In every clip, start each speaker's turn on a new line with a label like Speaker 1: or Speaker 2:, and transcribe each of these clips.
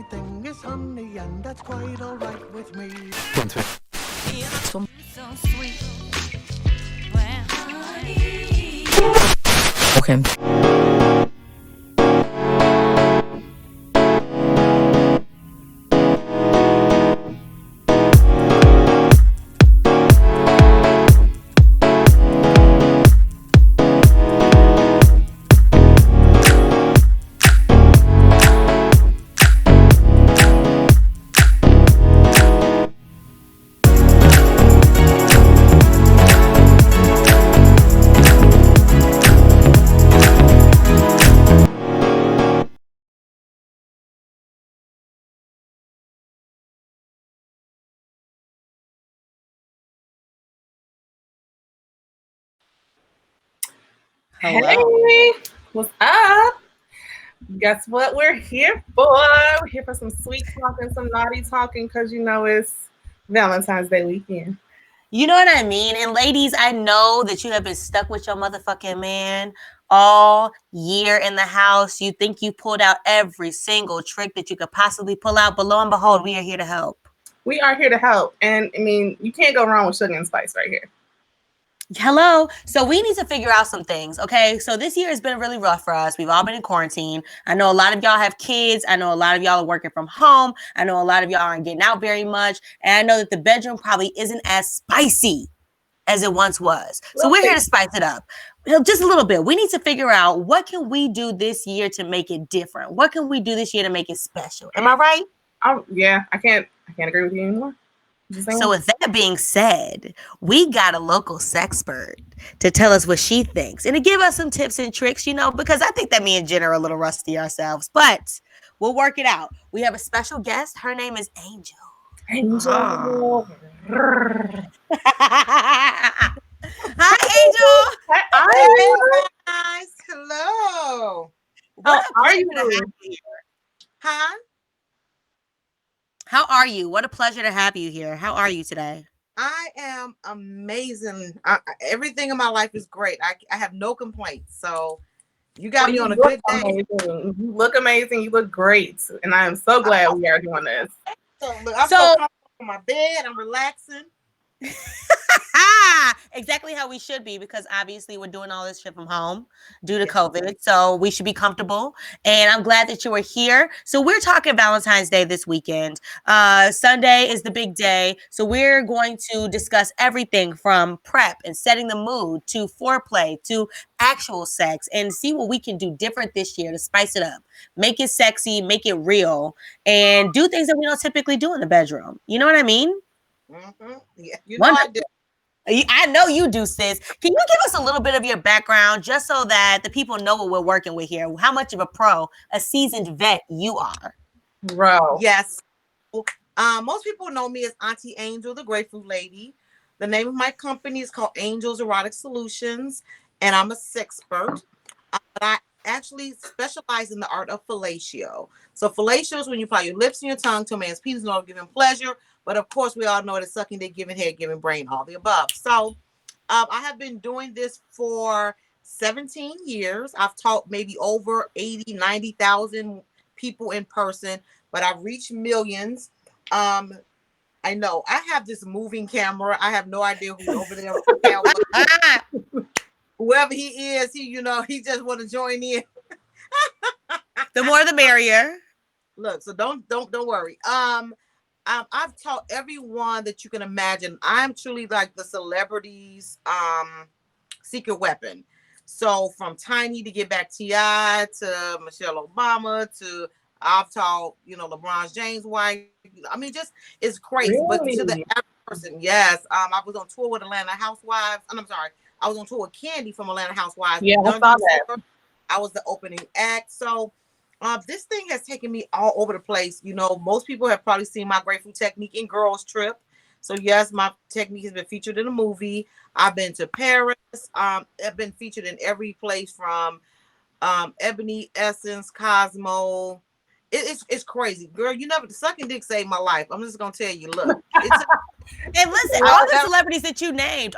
Speaker 1: everything is honey, and that's quite alright with me.
Speaker 2: So sweet. Okay.
Speaker 3: Hello.
Speaker 4: Hey, what's up? Guess what we're here for? We're here for some sweet talking, some naughty talking, because you know it's Valentine's Day weekend.
Speaker 3: You know what I mean? And ladies, I know that you have been stuck with your motherfucking man all year in the house. You think you pulled out every single trick that you could possibly pull out, but lo and behold, we are here to help.
Speaker 4: We are here to help. And I mean, you can't go wrong with sugar and spice right here.
Speaker 3: Hello. So we need to figure out some things. Okay. So this year has been really rough for us. We've all been in quarantine. I know a lot of y'all have kids. I know a lot of y'all are working from home. I know a lot of y'all aren't getting out very much. And I know that the bedroom probably isn't as spicy as it once was. So we're here to spice it up just a little bit. We need to figure out what can we do this year to make it different? What can we do this year to make it special? Am I right?
Speaker 4: Yeah, I can't agree with you anymore.
Speaker 3: So with that being said, we got a local sexpert to tell us what she thinks and to give us some tips and tricks, you know, because I think that me and Jen are a little rusty ourselves, but we'll work it out. We have a special guest. Her name is Angel.
Speaker 4: Angel.
Speaker 3: Hi, Angel.
Speaker 2: Hi, guys. Hello.
Speaker 3: What
Speaker 4: How are you?
Speaker 2: Huh?
Speaker 3: How are you? What a pleasure to have you here. How are you today?
Speaker 2: I am amazing. Everything in my life is great. I have no complaints. So you got me on a good day.
Speaker 4: Amazing. You look amazing. You look great. And I am so glad we are doing this.
Speaker 2: So look, I'm so comfortable in my bed. I'm relaxing.
Speaker 3: Exactly how we should be, because obviously we're doing all this shit from home due to COVID. So we should be comfortable. And I'm glad that you are here. So we're talking Valentine's Day this weekend. Sunday is the big day. So we're going to discuss everything from prep and setting the mood to foreplay to actual sex and see what we can do different this year to spice it up, make it sexy, make it real, and do things that we don't typically do in the bedroom. You know what I mean?
Speaker 2: Mm-hmm. Yeah, you know I do.
Speaker 3: I know you do, sis. Can you give us a little bit of your background just so that the people know what we're working with here? How much of a pro, a seasoned vet you are?
Speaker 4: Bro.
Speaker 2: Yes. Most people know me as Auntie Angel, the Grapefruit Lady. The name of my company is called Angel's Erotic Solutions, and I'm a sexpert. But I actually specialize in the art of fellatio. So fellatio is when you apply your lips and your tongue to a man's penis in order to give him pleasure. But of course, we all know that sucking dick, giving head, giving brain, all the above. So I have been doing this for 17 years. I've taught maybe over 80, 90,000 people in person, but I've reached millions. I know I have this moving camera. I have no idea who's over there with the camera. Whoever he is, he just want to join in.
Speaker 3: The more the merrier.
Speaker 2: Look, so don't worry. I've taught everyone that you can imagine. I'm truly like the celebrities' secret weapon. So from Tiny to Get Back T.I. to Michelle Obama to I've taught, LeBron James' wife. I mean, just it's crazy.
Speaker 4: Really?
Speaker 2: But to the average person, yes. I was on tour with Atlanta Housewives. I'm sorry. I was on tour with Candy from Atlanta Housewives.
Speaker 4: Yeah, I saw that.
Speaker 2: I was the opening act. So this thing has taken me all over the place. Most people have probably seen my grapefruit technique in Girls Trip. So yes, my technique has been featured in a movie. I've been to Paris. I've been featured in every place from Ebony, Essence, Cosmo, It's crazy, girl. You never sucking dick saved my life. I'm just gonna tell you. Look, it's
Speaker 3: And listen, all the celebrities that you named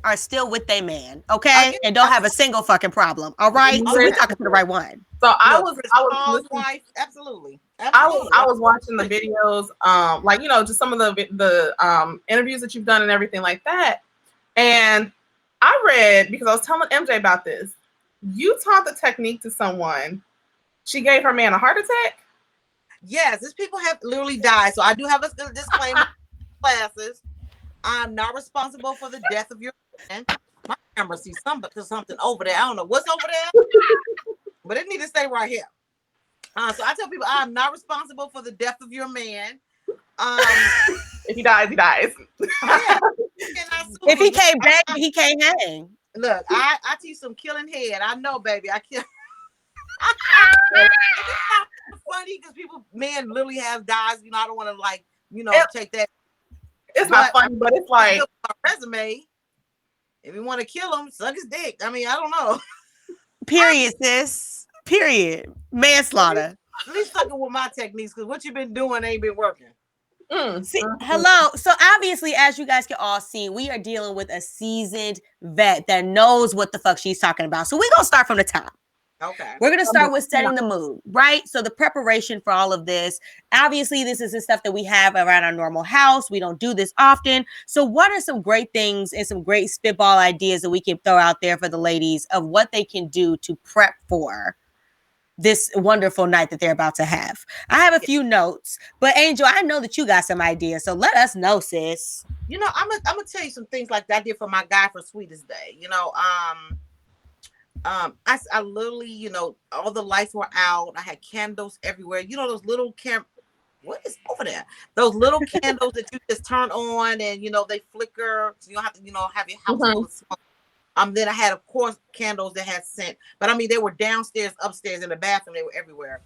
Speaker 3: are still with their man, okay? And don't have a single fucking problem. All right, so we're talking to the right one.
Speaker 4: So I
Speaker 2: Look,
Speaker 4: was
Speaker 2: Paul's wife, absolutely.
Speaker 4: I was watching the videos, like, you know, just some of the interviews that you've done and everything like that. And I read, because I was telling MJ about this, you taught the technique to someone. She gave her man a heart attack.
Speaker 2: Yes, these people have literally died. So I do have a disclaimer. Classes. I'm not responsible for the death of your man. My camera sees something over there. I don't know what's over there, but it needs to stay right here. So I tell people I'm not responsible for the death of your man.
Speaker 4: If he dies, he dies.
Speaker 2: Yeah.
Speaker 3: If he came back, he can't hang.
Speaker 2: Look, I teach some killing head. I know, baby. I kill. It's funny because men literally have dies. You know, I don't want to take that.
Speaker 4: It's not funny, but it's like
Speaker 2: resume. If you want to kill him, suck his dick. I mean, I don't know.
Speaker 3: Period, sis. Period. Manslaughter.
Speaker 2: At least fucking with my techniques, because what you've been doing ain't been working.
Speaker 3: See, hello. So obviously, as you guys can all see, we are dealing with a seasoned vet that knows what the fuck she's talking about. So we're gonna start from the top.
Speaker 2: Okay.
Speaker 3: We're going to start with setting the mood, right? So the preparation for all of this, obviously this is the stuff that we have around our normal house. We don't do this often. So what are some great things and some great spitball ideas that we can throw out there for the ladies of what they can do to prep for this wonderful night that they're about to have? I have a few notes, but Angel, I know that you got some ideas. So let us know, sis.
Speaker 2: You know, I'm gonna tell you some things like that I did for my guy for Sweetest Day. You know, I literally, you know, all the lights were out. I had candles everywhere. You know, those little what is over there? Those little candles that you just turn on and, you know, they flicker. So you don't have to, you know, have your house full of smoke. Then I had, of course, candles that had scent. But I mean, they were downstairs, upstairs, in the bathroom. They were everywhere.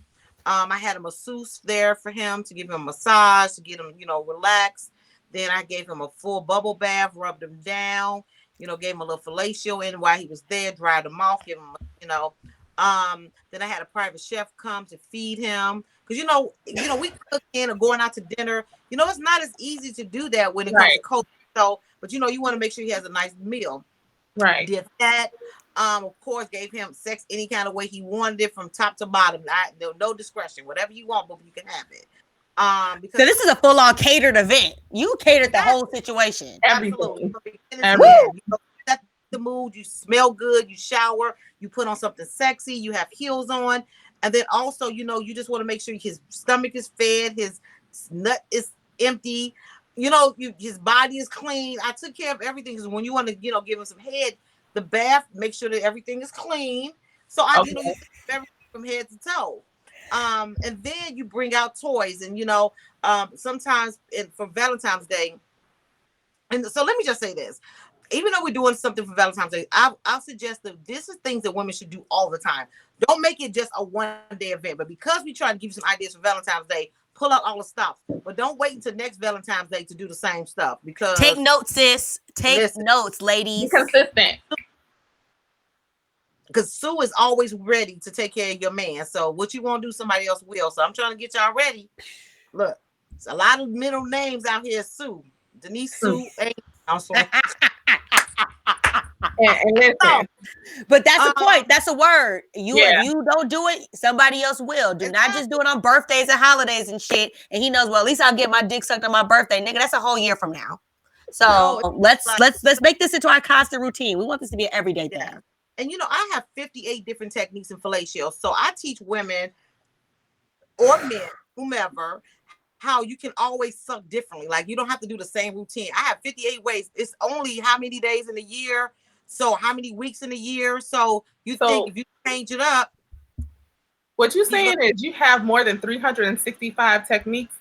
Speaker 2: I had a masseuse there for him to give him a massage, to get him, you know, relaxed. Then I gave him a full bubble bath, rubbed him down. You know, gave him a little fellatio in while he was there, dried him off, give him, you know. Then I had a private chef come to feed him. Because, you know, we cooking or going out to dinner. You know, it's not as easy to do that when it comes to COVID. So, but, you know, you want to make sure he has a nice meal.
Speaker 4: Right.
Speaker 2: Did that. Of course, gave him sex any kind of way he wanted it from top to bottom. No discretion. Whatever you want, but you can have it. Because
Speaker 3: so this is a full-on catered event. You catered the whole situation.
Speaker 2: Absolutely. You set the mood, you smell good, you shower, you put on something sexy, you have heels on, and then also, you know, you just want to make sure his stomach is fed, his nut is empty, you know, his body is clean. I took care of everything because when you want to, you know, give him some head, the bath, make sure that everything is clean. So you know, you everything from head to toe. And then you bring out toys, and you know, sometimes for Valentine's Day. And so let me just say this: even though we're doing something for Valentine's Day, I'll suggest that this is things that women should do all the time. Don't make it just a one-day event. But because we try to give you some ideas for Valentine's Day, pull out all the stuff. But don't wait until next Valentine's Day to do the same stuff. Because
Speaker 3: take notes, sis. Take notes, ladies.
Speaker 4: Be consistent.
Speaker 2: Because Sue is always ready to take care of your man. So what you want to do, somebody else will. So I'm trying to get y'all ready. Look, it's a lot of middle names out here. Sue, Denise, Sue, and
Speaker 4: listen.
Speaker 3: But that's a point. That's a word. If you don't do it, somebody else will. Do not just do it on birthdays and holidays and shit. And he knows, well, at least I'll get my dick sucked on my birthday, nigga. That's a whole year from now. So let's make this into our constant routine. We want this to be an everyday thing.
Speaker 2: And you know, I have 58 different techniques in fellatio. So I teach women or men, whomever, how you can always suck differently. Like you don't have to do the same routine. I have 58 ways. It's only how many days in a year? So how many weeks in a year? So think if you change it up.
Speaker 4: What you're saying is you have more than 365 techniques?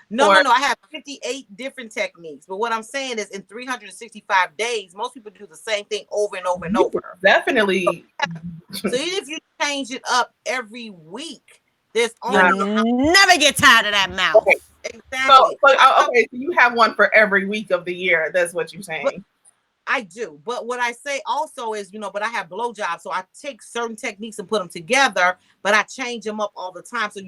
Speaker 2: No. I have 58 different techniques. But what I'm saying is in 365 days, most people do the same thing over and over and over.
Speaker 4: Definitely.
Speaker 2: So even if you change it up every week, there's only
Speaker 3: never get tired of that mouth.
Speaker 4: Okay.
Speaker 2: Exactly.
Speaker 4: So you have one for every week of the year. That's what you're saying.
Speaker 2: I do, but what I say also is, but I have blowjobs, so I take certain techniques and put them together, but I change them up all the time. So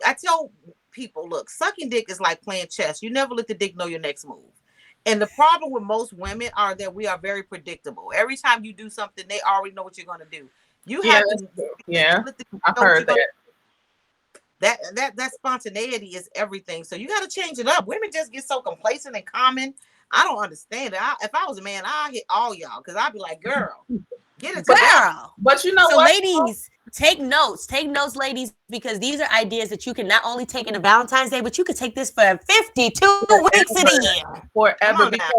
Speaker 2: I tell people, look, sucking dick is like playing chess. You never let the dick know your next move. And the problem with most women are that we are very predictable. Every time you do something, they already know what you're going to do. You have to,
Speaker 4: I've heard
Speaker 2: that spontaneity is everything. So you got to change it up. Women just get so complacent and common. I don't understand it. If I was a man, I'd hit all y'all because I'd be like, girl, get it together.
Speaker 4: But you know
Speaker 3: so
Speaker 4: what?
Speaker 3: Ladies, take notes, ladies, because these are ideas that you can not only take into Valentine's Day, but you could take this for 52 weeks in a year.
Speaker 4: Forever. Because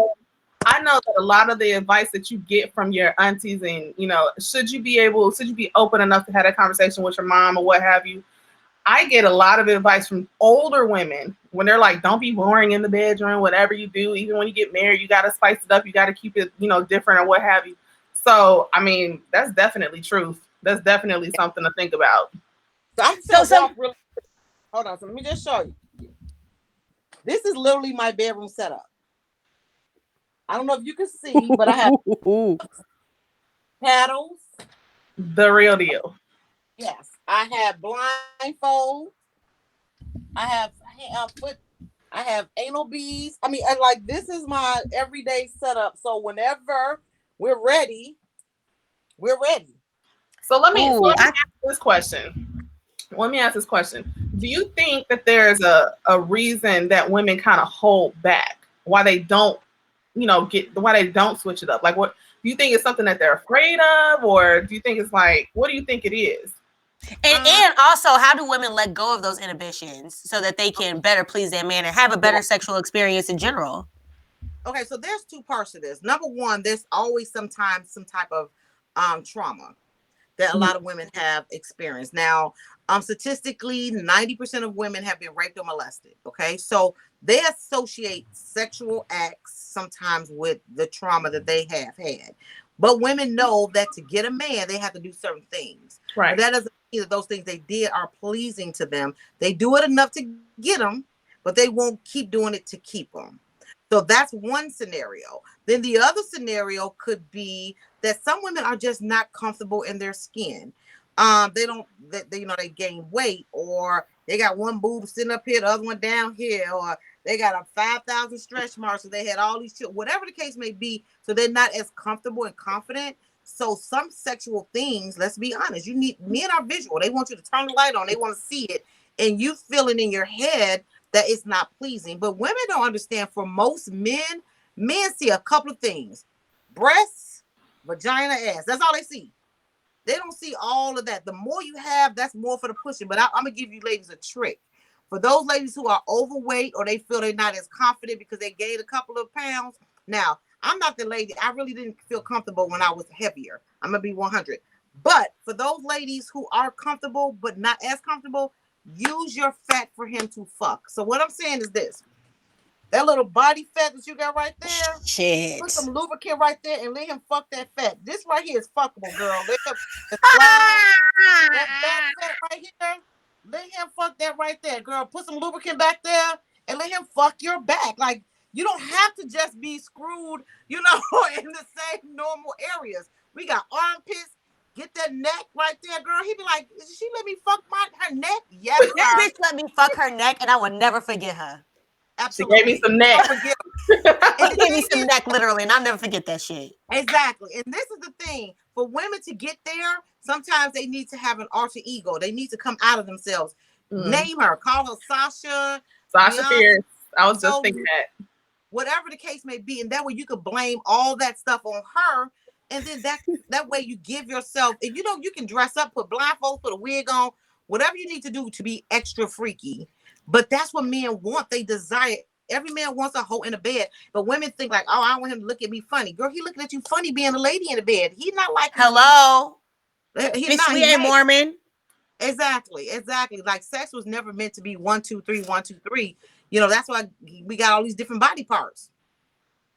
Speaker 4: I know that a lot of the advice that you get from your aunties and, should you be open enough to have that conversation with your mom or what have you? I get a lot of advice from older women when they're like, don't be boring in the bedroom, whatever you do, even when you get married, you got to spice it up. You got to keep it, different or what have you. So, I mean, that's definitely truth. That's definitely something to think about.
Speaker 2: Hold on. So let me just show you. This is literally my bedroom setup. I don't know if you can see, but I have paddles.
Speaker 4: The real deal.
Speaker 2: Yes. I have blindfold. I have anal beads. I mean, and like this is my everyday setup. So whenever we're ready, we're ready.
Speaker 4: So let me ask this question. Do you think that there's a reason that women kind of hold back? Why they don't, why they don't switch it up? Like, what do you think it's something that they're afraid of, or do you think it's like, what do you think it is?
Speaker 3: And also, how do women let go of those inhibitions so that they can better please their man and have a better sexual experience in general?
Speaker 2: Okay, so there's two parts to this. Number one, there's always sometimes some type of trauma that a lot of women have experienced. Now, statistically, 90% of women have been raped or molested. Okay, so they associate sexual acts sometimes with the trauma that they have had. But women know that to get a man, they have to do certain things.
Speaker 4: Right.
Speaker 2: But that doesn't mean that those things they did are pleasing to them. They do it enough to get them, but they won't keep doing it to keep them. So that's one scenario. Then the other scenario could be that some women are just not comfortable in their skin. They gain weight, or they got one boob sitting up here, the other one down here, or they got a 5,000 stretch marks, so they had all these children, whatever the case may be. So they're not as comfortable and confident. So some sexual things, let's be honest, men are visual. They want you to turn the light on. They want to see it. And you feel it in your head that it's not pleasing. But women don't understand. For most men see a couple of things: breasts, vagina, ass. That's all they see. They don't see all of that. The more you have, that's more for the pushing. But I'm going to give you ladies a trick. For those ladies who are overweight or they feel they're not as confident because they gained a couple of pounds. Now, I'm not the lady. I really didn't feel comfortable when I was heavier. I'm going to be 100. But for those ladies who are comfortable but not as comfortable, use your fat for him to fuck. So what I'm saying is this. That little body fat that you got right there,
Speaker 3: Shit.
Speaker 2: Put some lubricant right there and let him fuck that fat. This right here is fuckable, girl. Let him that fat right here. Let him fuck that right there, girl. Put some lubricant back there and let him fuck your back. Like, you don't have to just be screwed, in the same normal areas. We got armpits. Get that neck right there, girl. He be like, did she let me fuck her neck? Yes,
Speaker 3: that bitch let me fuck her neck, and I will never forget her.
Speaker 2: Absolutely.
Speaker 4: She gave me some neck.
Speaker 3: She gave me some neck, literally, and I'll never forget that shit.
Speaker 2: Exactly. And this is the thing. For women to get there, sometimes they need to have an alter ego. They need to come out of themselves. Name her. Call her Sasha.
Speaker 4: Sasha Fierce. I was just thinking that.
Speaker 2: Whatever the case may be. And that way you could blame all that stuff on her. And then that way you give yourself, and you can dress up, put blindfolds, put a wig on, whatever you need to do to be extra freaky. But that's what men want. They desire. Every man wants a hoe in the bed. But women think like, oh, I want him to look at me funny. Girl, he looking at you funny being a lady in the bed. He's not like
Speaker 3: hello.
Speaker 2: He's
Speaker 3: not. We ain't Mormon.
Speaker 2: Exactly. Like sex was never meant to be 1, 2, 3, 1, 2, 3. That's why we got all these different body parts.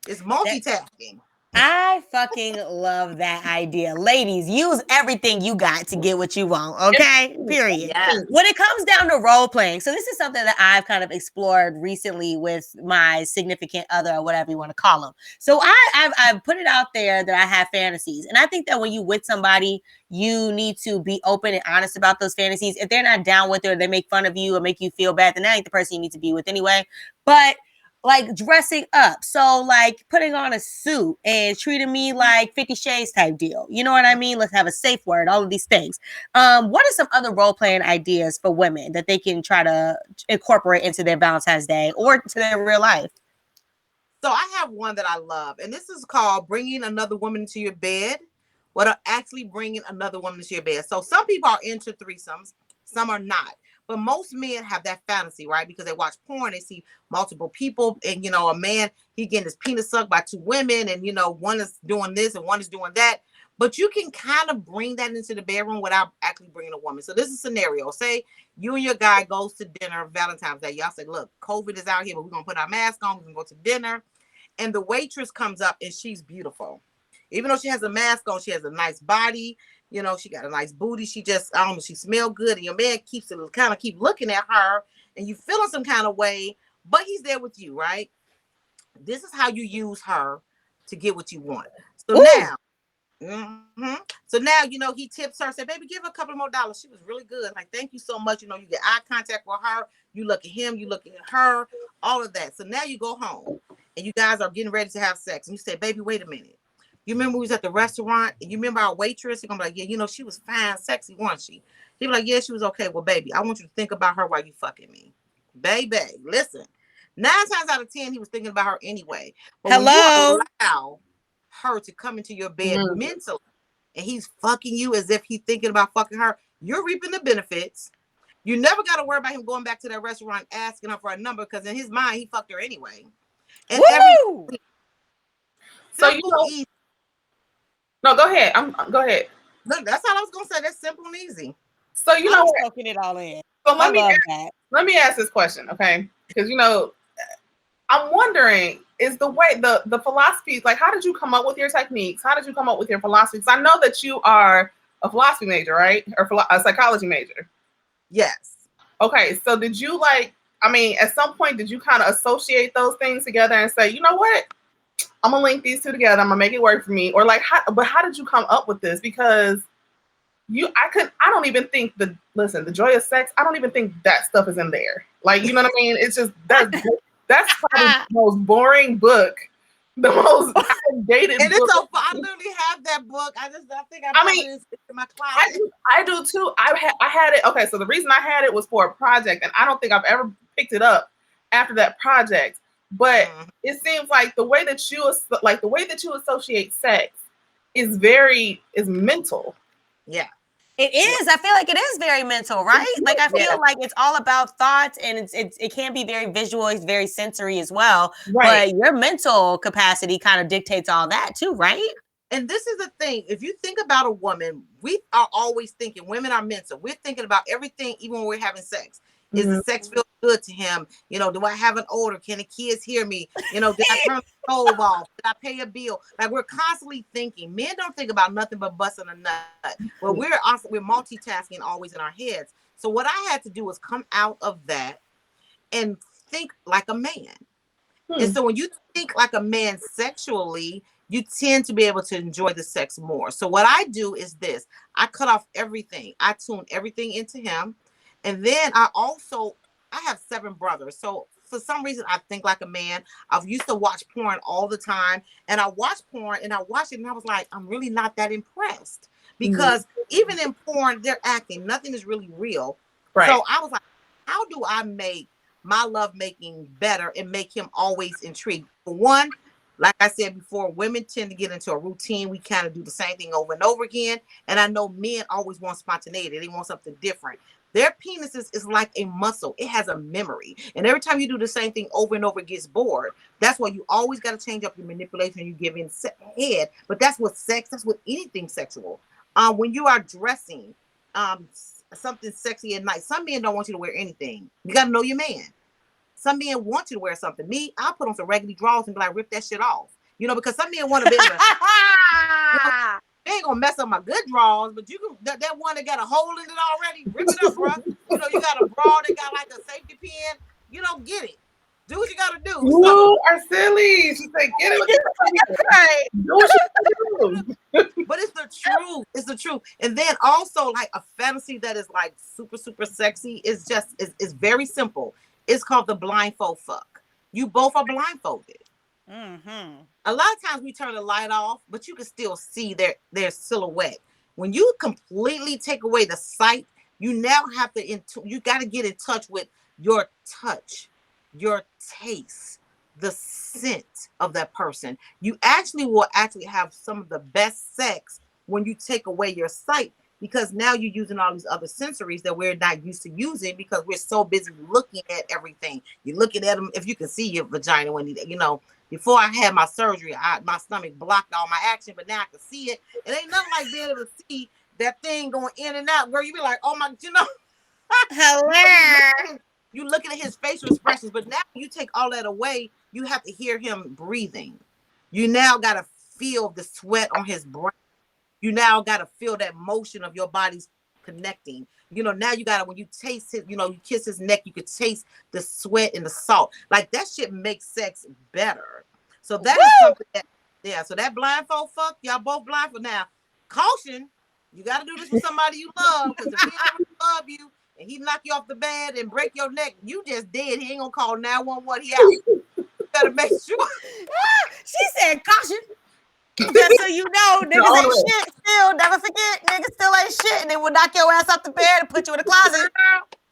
Speaker 2: It's multitasking.
Speaker 3: I fucking love that idea. Ladies, use everything you got to get what you want, okay? Period.
Speaker 2: Yes.
Speaker 3: When it comes down to role playing, so this is something that I've kind of explored recently with my significant other, or whatever you want to call them. So I've put it out there that I have fantasies. And I think that when you with somebody, you need to be open and honest about those fantasies. If they're not down with it, or they make fun of you or make you feel bad, then that ain't the person you need to be with anyway. But like dressing up. So like putting on a suit and treating me like 50 Shades type deal. You know what I mean? Let's have a safe word, all of these things. What are some other role-playing ideas for women that they can try to incorporate into their Valentine's Day or to their real life?
Speaker 2: So I have one that I love, and this is called bringing another woman into your bed. What are actually bringing another woman into your bed? So some people are into threesomes, some are not. But most men have that fantasy, right? Because they watch porn, they see multiple people, and a man, he getting his penis sucked by two women, and one is doing this and one is doing that. But you can kind of bring that into the bedroom without actually bringing a woman. So this is a scenario. Say you and your guy goes to dinner Valentine's Day. Y'all say, look, COVID is out here, but we're gonna put our mask on, we're gonna go to dinner. And the waitress comes up and she's beautiful. Even though she has a mask on, she has a nice body. She got a nice booty. She just, I don't know, she smelled good. And your man keep looking at her, and you feeling some kind of way, but he's there with you, right? This is how you use her to get what you want. So now, he tips her, say, baby, give her a couple more dollars. She was really good. Like, thank you so much. You get eye contact with her. You look at him, you look at her, all of that. So now you go home and you guys are getting ready to have sex. And you say, baby, wait a minute. You remember we was at the restaurant and you remember our waitress? You're going to be like, yeah, she was fine, sexy, wasn't she? He'd be like, yeah, she was okay. Well, baby, I want you to think about her while you fucking me. Baby, listen. 9 times out of 10, he was thinking about her anyway. But
Speaker 3: Hello.
Speaker 2: when you allow her to come into your bed mentally, and he's fucking you as if he's thinking about fucking her, you're reaping the benefits. You never got to worry about him going back to that restaurant asking her for a number, because in his mind, he fucked her anyway. And
Speaker 4: So
Speaker 2: easy.
Speaker 4: No, go ahead. Go ahead.
Speaker 2: Look, that's all I was gonna say. That's simple and easy.
Speaker 4: So
Speaker 3: I'm soaking it all in.
Speaker 4: So let me ask this question, okay? Because I'm wondering, is the way the philosophies, like, how did you come up with your techniques? How did you come up with your philosophies? I know that you are a philosophy major, right? Or a psychology major.
Speaker 2: Yes.
Speaker 4: Okay, so did you at some point did you kind of associate those things together and say, you know what? I'm gonna link these two together. I'm gonna make it work for me. Or how did you come up with this? Because I don't even think the joy of sex, I don't even think that stuff is in there. Like, you know what I mean? It's just, that's probably the most boring book, the most outdated
Speaker 2: and
Speaker 4: book.
Speaker 2: It's so I literally have that book. I think it's in my closet.
Speaker 4: I do too. I had it. Okay, so the reason I had it was for a project, and I don't think I've ever picked it up after that project. But it seems like the way that you associate sex is mental.
Speaker 2: Yeah.
Speaker 3: It is. I feel like it is very mental, right? Like, I feel like it's all about thoughts, and it can be very visual. It's very sensory as well. Right. But your mental capacity kind of dictates all that too, right?
Speaker 2: And this is the thing. If you think about a woman, we are always thinking, women are mental. We're thinking about everything, even when we're having sex. Is the sex feel good to him? Do I have an odor? Can the kids hear me? Did I turn the stove off? Did I pay a bill? Like, we're constantly thinking. Men don't think about nothing but busting a nut. But we're multitasking always in our heads. So what I had to do was come out of that and think like a man. And so when you think like a man sexually, you tend to be able to enjoy the sex more. So what I do is this. I cut off everything. I tune everything into him. And then I have 7 brothers. So for some reason, I think like a man. I used to watch porn all the time. And I watched porn and I watched it and I was like, I'm really not that impressed. Because even in porn, they're acting. Nothing is really real. Right. So I was like, how do I make my lovemaking better and make him always intrigued? For one, like I said before, women tend to get into a routine. We kind of do the same thing over and over again. And I know men always want spontaneity. They want something different. Their penises is like a muscle. It has a memory. And every time you do the same thing over and over, it gets bored. That's why you always got to change up your manipulation. You give in head. But that's with sex. That's with anything sexual. When you are dressing something sexy at night, some men don't want you to wear anything. You got to know your man. Some men want you to wear something. Me, I'll put on some raggedy drawers and be like, rip that shit off. You know, because some men want to be able to, they ain't gonna mess up my good drawers, but you can that one that got a hole in it already, rip it up, bro. You know, you got a bra that got like a safety pin. You don't get it. Do what you gotta do.
Speaker 4: You are silly. She said, get it with do what you gotta do.
Speaker 2: But it's the truth. It's the truth. And then also like a fantasy that is like super, super sexy is just is very simple. It's called the blindfold fuck. You both are blindfolded.
Speaker 3: Mm-hmm.
Speaker 2: A lot of times we turn the light off, but you can still see their silhouette. When you completely take away the sight, you now have to you got to get in touch with your touch, your taste, the scent of that person. You will have some of the best sex when you take away your sight, because now you're using all these other sensories that we're not used to using because we're so busy looking at everything. You're looking at them. If you can see your vagina when you know. Before I had my surgery, my stomach blocked all my action, but now I can see it. It ain't nothing like being able to see that thing going in and out. Girl, you be like, oh my, you know.
Speaker 3: Hello.
Speaker 2: You looking at his facial expressions, but now you take all that away, you have to hear him breathing. You now got to feel the sweat on his breath. You now got to feel that motion of your body's connecting. You know, now you got to, when you taste it, you know, you kiss his neck, you could taste the sweat and the salt. Like that shit makes sex better. So that is something that, yeah, so that blindfold fuck, y'all both blindfold. Now, caution, you got to do this with somebody you love, because if he don't love you and he knock you off the bed and break your neck, you just dead. He ain't going to call 911, he out. You got to make sure.
Speaker 3: She said caution. Just so you know, niggas ain't shit still. Never forget, niggas still ain't shit. And they will knock your ass off the bed and put you in the closet.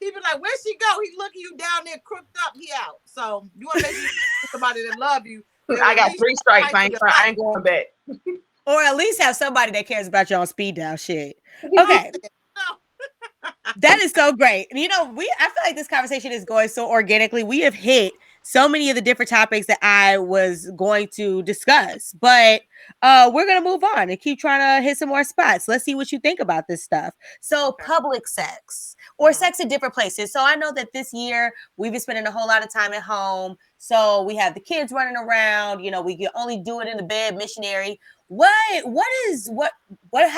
Speaker 2: He be like, where'd she go? He's looking you down there crooked up. He out. So you want to make sure somebody that love you.
Speaker 4: I got 3 strikes. I ain't going back.
Speaker 3: Or at least have somebody that cares about you on speed dial shit. Okay. That is so great. You know, I feel like this conversation is going so organically. We have hit so many of the different topics that I was going to discuss, but we're going to move on and keep trying to hit some more spots. Let's see what you think about this stuff. So public sex or sex in different places. So I know that this year we've been spending a whole lot of time at home. So we have the kids running around, you know, we can only do it in the bed, missionary. How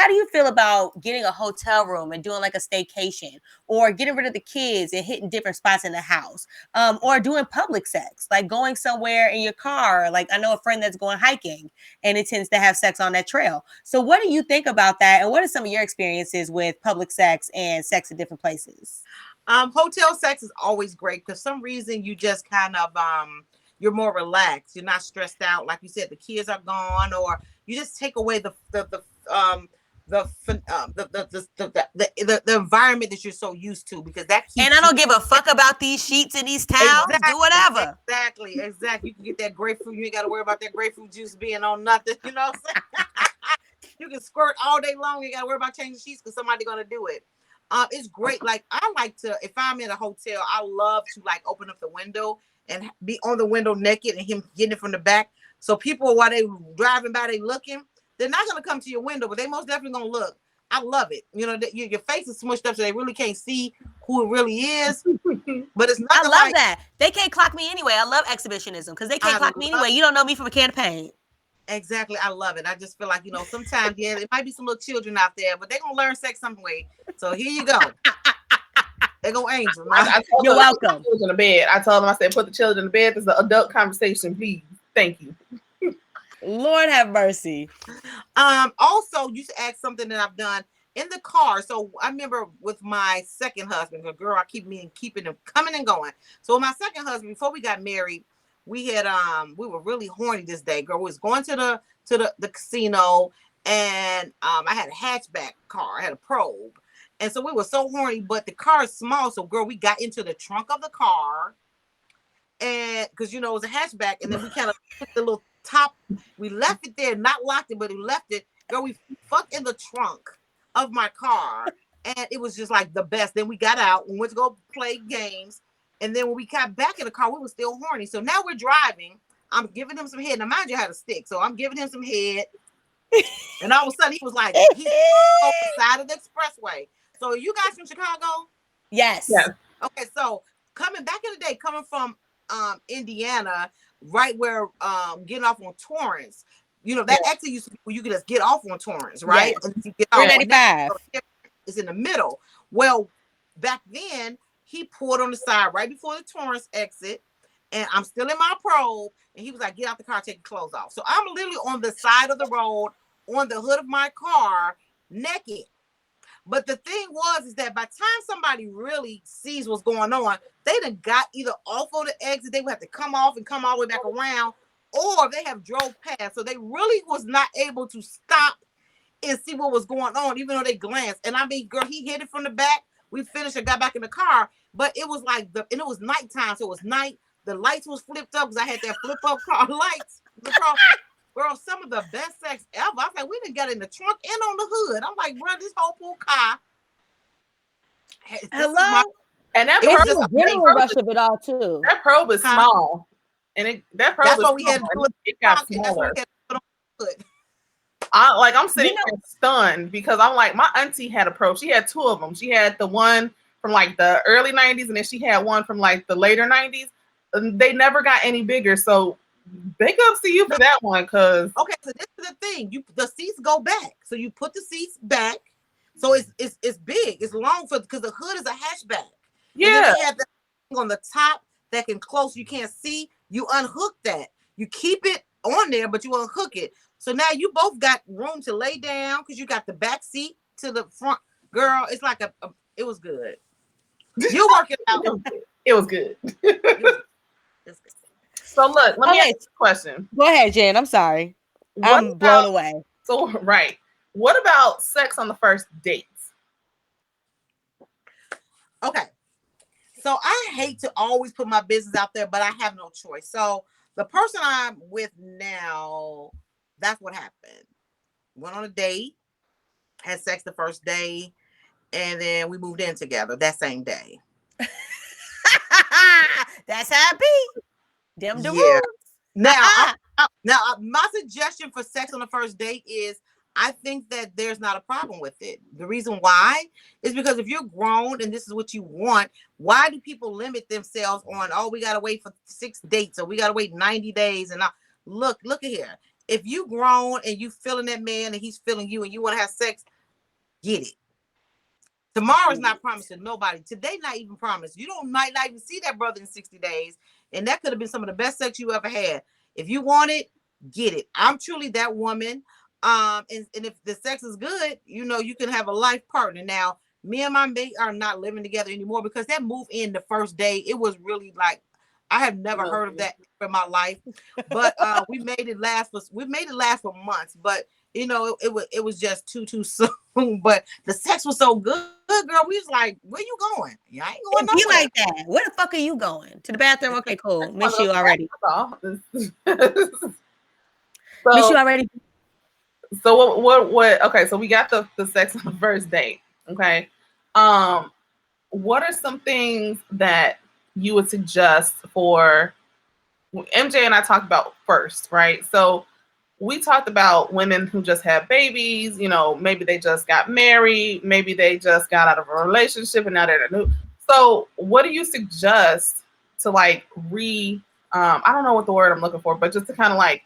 Speaker 3: do you feel about getting a hotel room and doing like a staycation, or getting rid of the kids and hitting different spots in the house, or doing public sex, like going somewhere in your car? Like I know a friend that's going hiking and it tends to have sex on that trail. So what do you think about that? And what are some of your experiences with public sex and sex in different places?
Speaker 2: Hotel sex is always great because some reason you just kind of you're more relaxed. You're not stressed out. Like you said, the kids are gone, or you just take away the environment that you're so used to, because that keeps.
Speaker 3: And I don't give a fuck about these sheets and these towels.
Speaker 2: Exactly,
Speaker 3: do whatever.
Speaker 2: Exactly. You can get that grapefruit. You ain't got to worry about that grapefruit juice being on nothing. You know what I'm saying? You can squirt all day long. You got to worry about changing sheets because somebody's gonna do it. It's great. Like I like to, if I'm in a hotel, I love to like open up the window and be on the window naked and him getting it from the back. So people, while they driving by, they looking. They're not gonna come to your window, but they most definitely gonna look. I love it. You know, your face is smushed up so they really can't see who it really is. But it's not.
Speaker 3: I love that. They can't clock me anyway. I love exhibitionism because they can't clock me anyway. You don't know me from a can of paint.
Speaker 2: Exactly. I love it. I just feel like, you know, sometimes, yeah, there might be some little children out there, but they're gonna learn sex some way. So here you go. They go Angel.
Speaker 3: You're welcome.
Speaker 4: In the bed. I told them, I said, put the children in the bed. This is an adult conversation, please. Thank you.
Speaker 3: Lord have mercy.
Speaker 2: Also, you should ask something that I've done in the car. So I remember with my second husband, a girl, I keeping him coming and going. So with my second husband, before we got married, we had we were really horny this day. Girl, we was going to the casino, and I had a hatchback car. I had a probe. And so we were so horny, but the car is small. So girl, we got into the trunk of the car, and because you know it was a hatchback, and then we kind of put the little top, we left it there, not locked it, but we left it. Girl, we fucked in the trunk of my car, and it was just like the best. Then we got out and went to go play games, and then when we got back in the car, we were still horny. So now we're driving. I'm giving him some head. Now mind you, I had a stick, so I'm giving him some head, and all of a sudden he was like, he's on the side of the expressway. So you guys from Chicago?
Speaker 3: Yes.
Speaker 2: Okay, so coming back in the day, coming from Indiana, right where getting off on Torrance. You know, that exit used to be where you could just get off on Torrance, right?
Speaker 3: Yes.
Speaker 2: And you get off.
Speaker 3: 395.
Speaker 2: It's in the middle. Well, back then he pulled on the side right before the Torrance exit, and I'm still in my probe, and he was like, "Get out the car, take your clothes off." So I'm literally on the side of the road, on the hood of my car, naked. But the thing is that by the time somebody really sees what's going on, they done got either off of the exit, they would have to come off and come all the way back around, or they have drove past. So they really was not able to stop and see what was going on, even though they glanced. And I mean, girl, he hit it from the back. We finished and got back in the car, but it was like and it was nighttime, so it was night. The lights was flipped up because I had that flip up car lights. Girl, some of the best sex ever. I was like, we didn't get in the trunk and on the hood. I'm like, bro, this whole pool car.
Speaker 3: Hello.
Speaker 4: And that
Speaker 3: It's the general rush of it all too.
Speaker 4: That probe is small, and that probe.
Speaker 2: That's what we had to do.
Speaker 4: It got smaller. I'm sitting there stunned because I'm like, my auntie had a probe. She had two of them. She had the one from like the early 90s, and then she had one from like the later 90s. And they never got any bigger. So big ups to you for that one, cause
Speaker 2: okay. So this is the thing. The seats go back. So you put the seats back. So it's big. It's long because the hood is a hatchback.
Speaker 4: Yeah.
Speaker 2: They have that thing on the top that can close. You can't see. You unhook that. You keep it on there, but you unhook it. So now you both got room to lay down because you got the back seat to the front. Girl, it's like it was good. You work it out.
Speaker 4: It was good. So look, let me ask you a question.
Speaker 3: Go ahead, Jen. I'm sorry. I'm blown away.
Speaker 4: So right. What about sex on the first dates?
Speaker 2: Okay. So I hate to always put my business out there, but I have no choice. So the person I'm with now, that's what happened. Went on a date, had sex the first day, and then we moved in together that same day.
Speaker 3: That's how it be. Them the
Speaker 2: Yeah.
Speaker 3: rules.
Speaker 2: Now, my suggestion for sex on the first date is I think that there's not a problem with it. The reason why is because if you're grown and this is what you want, why do people limit themselves on, oh, we got to wait for 6 dates or we got to wait 90 days? And look at here. If you grown and you feeling that man and he's feeling you and you want to have sex, get it. Tomorrow's not promised to nobody. Today not even promised. You might not even see that brother in 60 days. And that could have been some of the best sex you ever had. If you want it, get it. I'm truly that woman. And if the sex is good, you can have a life partner. Now, me and my mate are not living together anymore because that move in the first day, it was really like, I have never heard of that in my life. But we made it last for months. But it was just too soon. But the sex was so good, girl. We was like, where you going? Yeah, I ain't going nowhere.
Speaker 3: Be like that. Where the fuck are you going? To the bathroom? Okay, cool. Miss you already. Miss you already.
Speaker 4: So what? Okay, so we got the sex on the first date. Okay, what are some things that you would suggest for MJ and I talked about first, right? So we talked about women who just had babies, maybe they just got married, maybe they just got out of a relationship and now they're new. So what do you suggest to like I don't know what the word I'm looking for, but just to kind of like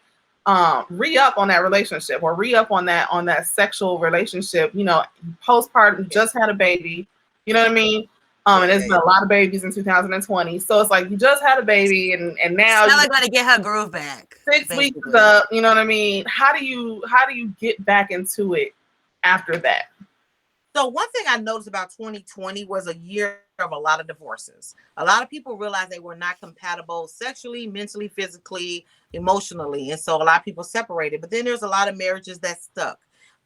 Speaker 4: re-up on that relationship or re-up on that sexual relationship, postpartum, just had a baby, you know what I mean? And there's been a lot of babies in 2020. So it's like you just had a baby and now
Speaker 3: you're going to get her groove back.
Speaker 4: 6 weeks up, you know what I mean? How do you get back into it after that?
Speaker 2: So one thing I noticed about 2020 was a year of a lot of divorces. A lot of people realized they were not compatible sexually, mentally, physically, emotionally. And so a lot of people separated. But then there's a lot of marriages that stuck.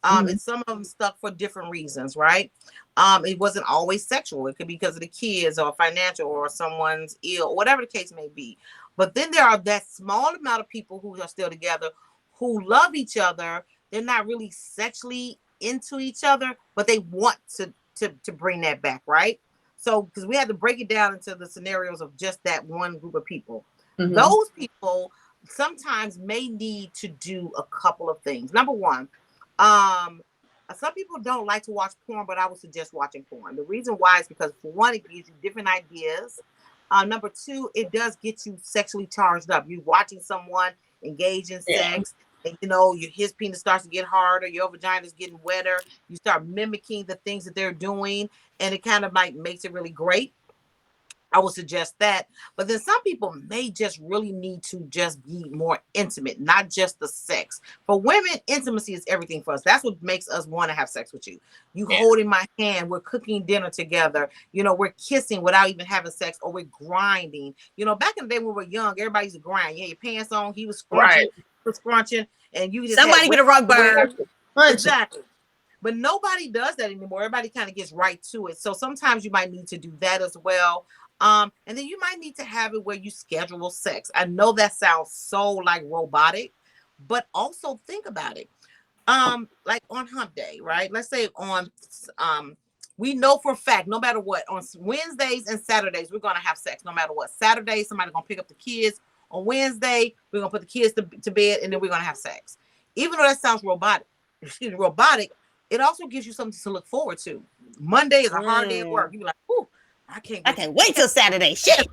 Speaker 2: And some of them stuck for different reasons, right? It wasn't always sexual. It could be because of the kids or financial or someone's ill, whatever the case may be. But then there are that small amount of people who are still together, who love each other. They're not really sexually into each other, but they want to bring that back, right? So, because we had to break it down into the scenarios of just that one group of people. Mm-hmm. Those people sometimes may need to do a couple of things. Number one, some people don't like to watch porn, but I would suggest watching porn. The reason why is because, for one, it gives you different ideas Number two, it does get you sexually charged up. You're watching someone engage in sex, and his penis starts to get harder, your vagina is getting wetter. You start mimicking the things that they're doing, and it kind of like makes it really great. I would suggest that. But then some people may just really need to just be more intimate, not just the sex. For women, intimacy is everything for us. That's what makes us want to have sex with you. You holding my hand, we're cooking dinner together, we're kissing without even having sex, or we're grinding. Back in the day when we were young, everybody used to grind. You had your pants on, he was scrunching, and you just
Speaker 3: somebody get a rug burn.
Speaker 2: Exactly. But nobody does that anymore. Everybody kind of gets right to it. So sometimes you might need to do that as well. And then you might need to have it where you schedule sex. I know that sounds so like robotic, but also think about it. Like on hump day, right? Let's say on, we know for a fact, no matter what, on Wednesdays and Saturdays, we're going to have sex no matter what. Saturday, somebody's going to pick up the kids. On Wednesday, we're going to put the kids to bed, and then we're going to have sex. Even though that sounds robotic, it also gives you something to look forward to. Monday is a hard day at work. You be like, ooh, I can't wait till Saturday. Shit.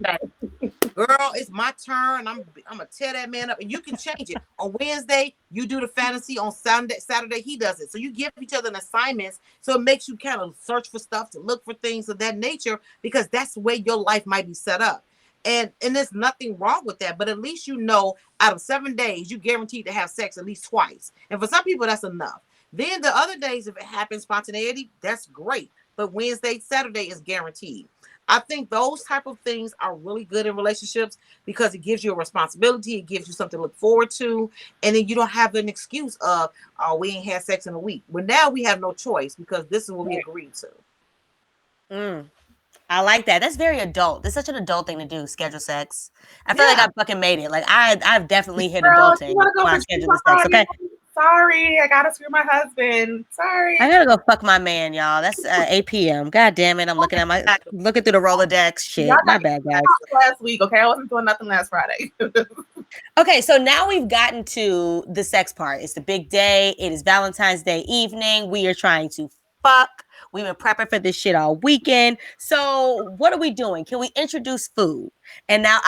Speaker 2: Girl, it's my turn. I'm gonna tear that man up, and you can change it. On Wednesday, you do the fantasy. On Saturday, he does it. So you give each other an assignments, so it makes you kind of search for stuff, to look for things of that nature, because that's the way your life might be set up. And there's nothing wrong with that, but at least out of 7 days, you guaranteed to have sex at least twice. And for some people, that's enough. Then the other days, if it happens spontaneity, that's great. But Wednesday, Saturday is guaranteed. I think those type of things are really good in relationships, because it gives you a responsibility. It gives you something to look forward to. And then you don't have an excuse of, oh, we ain't had sex in a week. Well, now we have no choice, because this is what we agreed to.
Speaker 3: I like that. That's very adult. That's such an adult thing to do, schedule sex. I feel like I fucking made it. Like I've definitely hit adulting when I schedule the sex, okay?
Speaker 4: Sorry, I gotta screw my husband. Sorry.
Speaker 3: I gotta go fuck my man, y'all. That's 8 p.m. God damn it. I'm looking through the Rolodex. Shit. My bad, guys.
Speaker 4: Last week, okay? I wasn't doing nothing last Friday.
Speaker 3: Okay, so now we've gotten to the sex part. It's the big day. It is Valentine's Day evening. We are trying to fuck. We've been prepping for this shit all weekend. So what are we doing? Can we introduce food? And now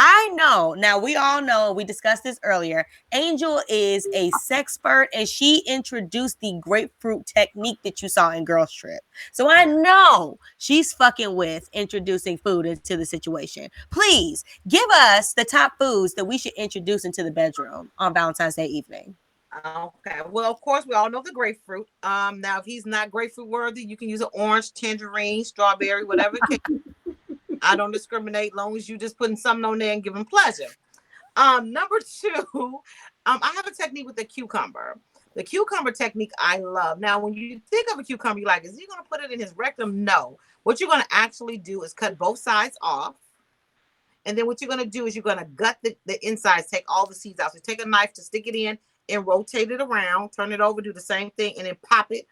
Speaker 3: we all know, we discussed this earlier, Angel is a sexpert, and she introduced the grapefruit technique that you saw in Girls Trip. So I know she's fucking with introducing food into the situation. Please give us the top foods that we should introduce into the bedroom on Valentine's Day evening.
Speaker 2: Okay. Well, of course, we all know the grapefruit. Now, if he's not grapefruit worthy, you can use an orange, tangerine, strawberry, whatever. I don't discriminate, long as you just putting something on there and give him pleasure. Number two, I have a technique with the cucumber. The cucumber technique I love. Now, when you think of a cucumber, you're like, is he going to put it in his rectum? No. What you're going to actually do is cut both sides off. And then what you're going to do is you're going to gut the insides, take all the seeds out. So take a knife to stick it in and rotate it around, turn it over, do the same thing, and then pop it.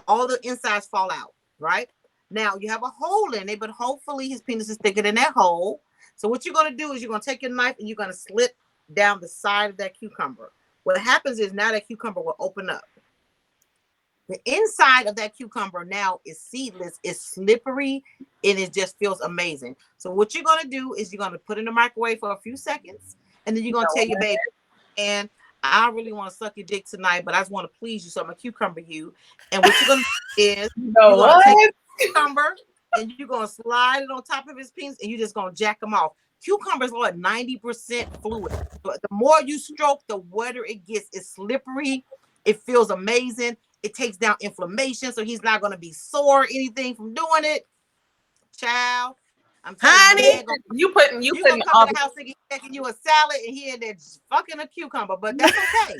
Speaker 2: All the insides fall out, right? Now, you have a hole in it, but hopefully his penis is thicker than that hole. So what you're going to do is you're going to take your knife and you're going to slit down the side of that cucumber. What happens is now that cucumber will open up. The inside of that cucumber now is seedless, it's slippery, and it just feels amazing. So what you're going to do is you're going to put it in the microwave for a few seconds, and then you're going to tell your baby, and I really want to suck your dick tonight, but I just want to please you, so I'm going to cucumber you. And what you're going to do is you're going to take the cucumber and you're going to slide it on top of his penis, and you're just going to jack him off. Cucumbers are 90% fluid. But the more you stroke, the wetter it gets. It's slippery. It feels amazing. It takes down inflammation, so he's not going to be sore or anything from doing it. Child. I'm
Speaker 4: honey, you putting
Speaker 2: gonna come to the house thinking he's making you a salad, and he in there fucking a cucumber, but that's okay.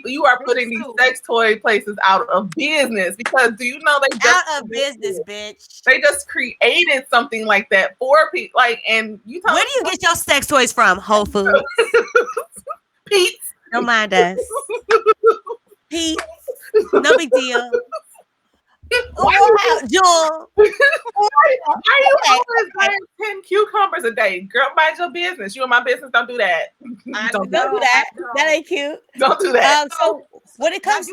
Speaker 4: You are putting these sex toy places out of business, because do you know they just
Speaker 3: out of business, bitch?
Speaker 4: They just created something like that for people. Like, and you tell
Speaker 3: where do you get your sex toys from? Whole Foods,
Speaker 4: Pete's.
Speaker 3: Don't mind us. Pete's, no big deal.
Speaker 4: Wow, Jewel. Are you always buying 10 cucumbers a day? Girl, mind your business. You in my business, don't do that.
Speaker 3: Don't do that. That ain't cute.
Speaker 4: Don't do that.
Speaker 3: So when it comes,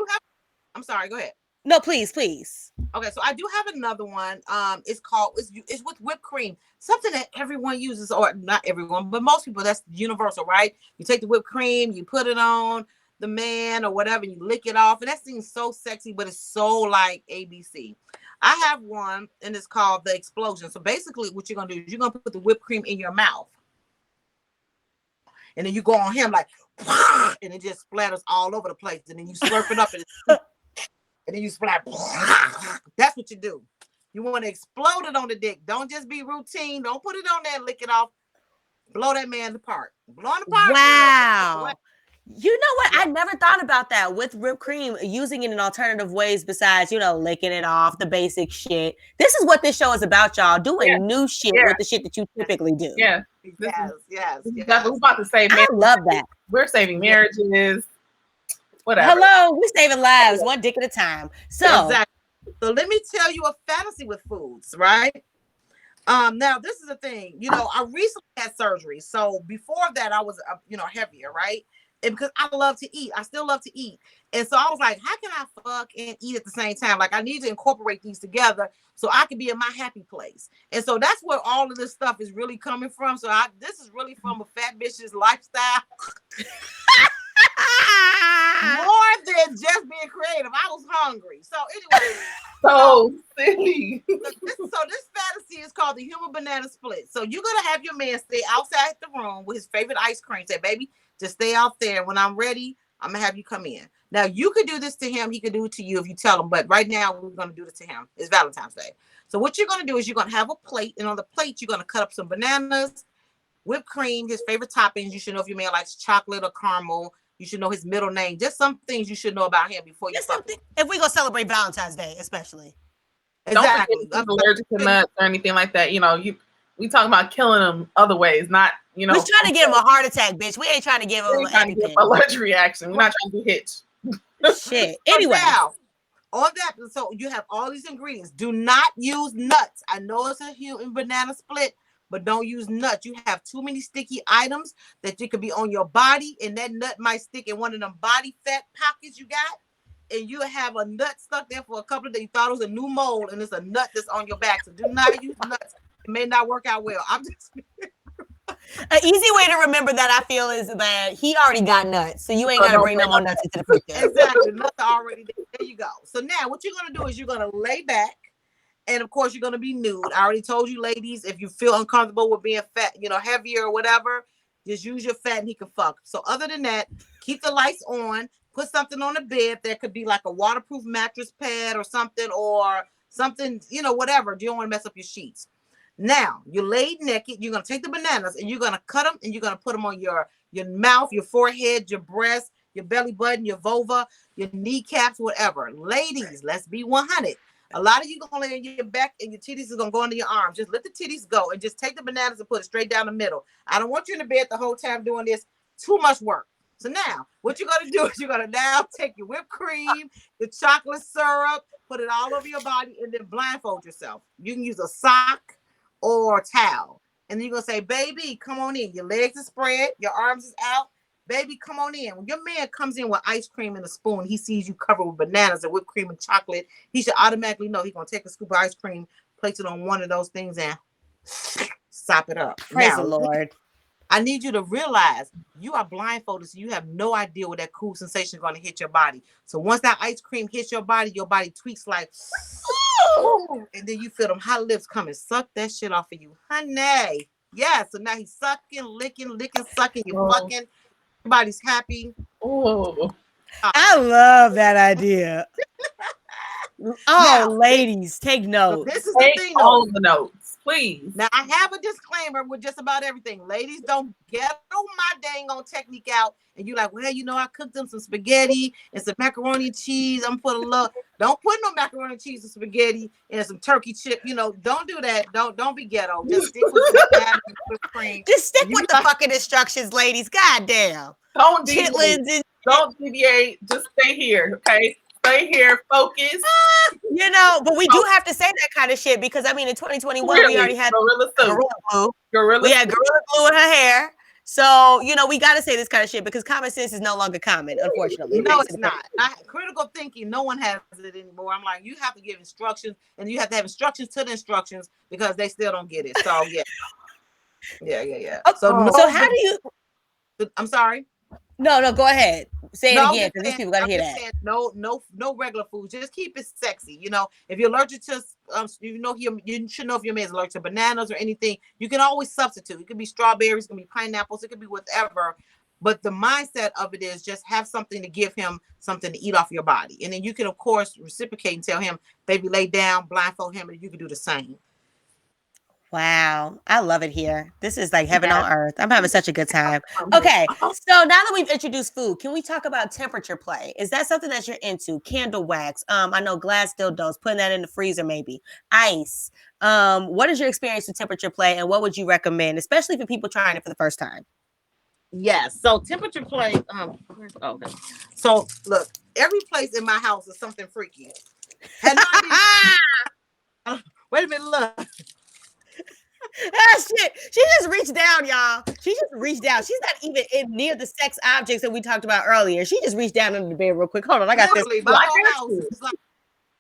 Speaker 2: I'm sorry, go ahead.
Speaker 3: No, please, please.
Speaker 2: Okay, so I do have another one. It's with whipped cream, something that everyone uses, or not everyone, but most people. That's universal, right? You take the whipped cream, you put it on the man or whatever, and you lick it off, and that seems so sexy, but it's so like ABC. I have one, and it's called the Explosion. So basically, what you're gonna do is you're gonna put the whipped cream in your mouth, and then you go on him like, and it just splatters all over the place, and then you slurp it up, and then you splat. That's what you do. You want to explode it on the dick. Don't just be routine. Don't put it on there and lick it off. Blow that man apart. Blow him apart.
Speaker 3: Wow.
Speaker 2: Girl.
Speaker 3: You know what? I never thought about that with whipped cream, using it in alternative ways besides, licking it off, the basic shit. This is what this show is about, y'all. Doing new shit with the shit that you typically do.
Speaker 4: Yeah.
Speaker 2: Yes.
Speaker 4: We're about to save
Speaker 3: I love that.
Speaker 4: We're saving marriages. Whatever.
Speaker 3: Hello, we're saving lives one dick at a time. So,
Speaker 2: exactly. So let me tell you a fantasy with foods, right? Now this is the thing. I recently had surgery, so before that I was, heavier, right? And because I love to eat, I still love to eat, and so I was like, how can I fuck and eat at the same time? Like, I need to incorporate these together so I can be in my happy place. And so that's where all of this stuff is really coming from. So this is really from a fat bitch's lifestyle. More than just being creative. I was hungry. So anyway.
Speaker 4: So silly.
Speaker 2: So this fantasy is called the human banana split. So you're going to have your man stay outside the room with his favorite ice cream. Say, baby, just stay out there. When I'm ready, I'm going to have you come in. Now, you could do this to him. He could do it to you if you tell him. But right now, we're going to do this to him. It's Valentine's Day. So what you're going to do is you're going to have a plate. And on the plate, you're going to cut up some bananas, whipped cream, his favorite toppings. You should know if your man likes chocolate or caramel. You should know his middle name. Just some things you should know about him before you fuck him.
Speaker 3: If we go celebrate Valentine's Day, especially.
Speaker 2: Exactly.
Speaker 4: Don't forget allergic to nuts or anything like that. We talking about killing them other ways, not,
Speaker 3: We're trying to get him a heart attack, bitch. We ain't trying to give him
Speaker 4: an allergic reaction. We're not trying to be hitched.
Speaker 3: Shit. Anyway.
Speaker 2: Now, on that, so you have all these ingredients. Do not use nuts. I know it's a human banana split, but don't use nuts. You have too many sticky items that you could be on your body, and that nut might stick in one of them body fat pockets you got, and you have a nut stuck there for a couple of days. You thought it was a new mold, and it's a nut that's on your back. So do not use nuts. It may not work out well. I'm just
Speaker 3: an easy way to remember that, I feel, is that he already got nuts, so you ain't got to bring no more nuts into the picture.
Speaker 2: Exactly, nuts are already there. There you go. So now, what you're gonna do is you're gonna lay back. And of course, you're going to be nude. I already told you, ladies, if you feel uncomfortable with being fat, heavier or whatever, just use your fat and he can fuck. So other than that, keep the lights on, put something on the bed. There could be like a waterproof mattress pad or something, whatever. You don't want to mess up your sheets. Now, you're laid naked. You're going to take the bananas and you're going to cut them and you're going to put them on your mouth, your forehead, your breast, your belly button, your vulva, your kneecaps, whatever. Ladies, let's be 100. A lot of you gonna lay on your back and your titties is gonna go under your arms. Just let the titties go and just take the bananas and put it straight down the middle. I don't want you in the bed the whole time doing this. Too much work. So now, what you're gonna do is you're gonna now take your whipped cream, the chocolate syrup, put it all over your body, and then blindfold yourself. You can use a sock or a towel. And then you're gonna say, baby, come on in. Your legs are spread, your arms is out. Baby, come on in. When your man comes in with ice cream and a spoon, he sees you covered with bananas and whipped cream and chocolate, he should automatically know he's going to take a scoop of ice cream, place it on one of those things, and sop it up.
Speaker 3: Praise the Lord.
Speaker 2: I need you to realize you are blindfolded, so you have no idea what that cool sensation is going to hit your body. So once that ice cream hits your body tweaks like, and then you feel them hot lips come and suck that shit off of you. Honey. Yeah, so now he's sucking, licking, sucking, you're fucking. Everybody's happy.
Speaker 4: Oh,
Speaker 3: I love that idea. Now, ladies, take notes.
Speaker 2: This is the thing,
Speaker 4: all the notes, please.
Speaker 2: Now, I have a disclaimer with just about everything. Ladies, don't get my dang on technique out. And you're like, well, I cooked them some spaghetti and some macaroni and cheese. I'm putting a little. Don't put no macaroni and cheese and spaghetti and some turkey chip. Don't do that. Don't be ghetto. Just stick with the whipped cream.
Speaker 3: Just stick with the fucking instructions, ladies. Goddamn.
Speaker 4: Don't deviate. Don't deviate. Just stay here, okay? Stay here, focus.
Speaker 3: But we do have to say that kind of shit because in 2021 we already had
Speaker 4: Gorilla glue.
Speaker 3: We had Gorilla Glue in her hair. So, we got to say this kind of shit because common sense is no longer common, unfortunately.
Speaker 2: No, it's not. Critical thinking, no one has it anymore. I'm like, you have to give instructions, and you have to have instructions to the instructions because they still don't get it. So, yeah. Yeah.
Speaker 3: So how do you...
Speaker 2: I'm sorry.
Speaker 3: No, go ahead. Say it again because these people gotta hear that.
Speaker 2: Saying, no regular food. Just keep it sexy. If you're allergic to, you should know if your man's allergic to bananas or anything. You can always substitute. It could be strawberries, it could be pineapples, it could be whatever. But the mindset of it is just have something to give him something to eat off your body, and then you can of course reciprocate and tell him, baby, lay down, blindfold him, and you can do the same.
Speaker 3: Wow. I love it here. This is like heaven on earth. I'm having such a good time. Okay. So now that we've introduced food, can we talk about temperature play? Is that something that you're into? Candle wax. I know glass dildos, putting that in the freezer, maybe. Ice. What is your experience with temperature play, and what would you recommend, especially for people trying it for the first time?
Speaker 2: Yes. So temperature play. Okay. So look, every place in my house is something freaky. Wait a minute, look.
Speaker 3: Shit. She just reached down, y'all. She just reached down. She's not even near the sex objects that we talked about earlier. She just reached down under the bed real quick. Hold on, I got
Speaker 2: Literally,
Speaker 3: this.
Speaker 2: my whole house is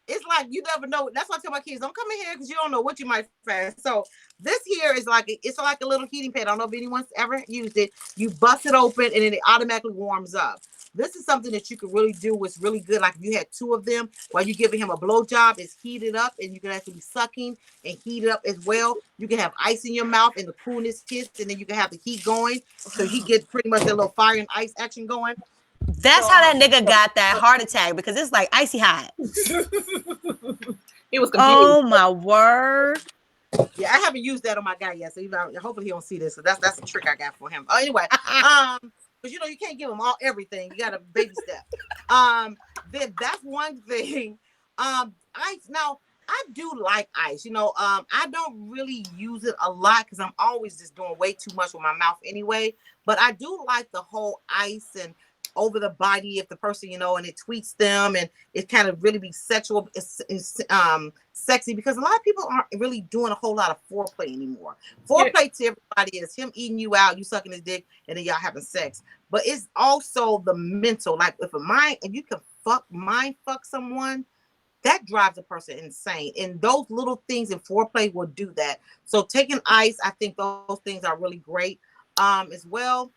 Speaker 2: it's like you never know. That's why I tell my kids, don't come in here because you don't know what you might find. So this here is it's like a little heating pad. I don't know if anyone's ever used it. You bust it open and then it automatically warms up. This is something that you could really do. What's really good, like if you had two of them while you're giving him a blowjob, it's heated up and you can actually be sucking and heat it up as well. You can have ice in your mouth and the coolness hits, and then you can have the heat going. So he gets pretty much a little fire and ice action going.
Speaker 3: That's how that nigga got that heart attack, because it's like icy hot.
Speaker 4: He was confused.
Speaker 3: Oh my word.
Speaker 2: Yeah, I haven't used that on my guy yet, so hopefully he don't see this. So that's a trick I got for him. Anyway, because you can't give him everything. You got a baby step. Then that's one thing. Ice. Now I do like ice. I don't really use it a lot because I'm always just doing way too much with my mouth anyway. But I do like the whole ice and over the body if the person, and it tweets them and it kind of really be sexual. It's sexy because a lot of people aren't really doing a whole lot of foreplay anymore. Foreplay to everybody is him eating you out, you sucking his dick, and then y'all having sex. But it's also the mental. Like if you can mind fuck someone, that drives a person insane. And those little things in foreplay will do that. So taking ice, I think those things are really great as well.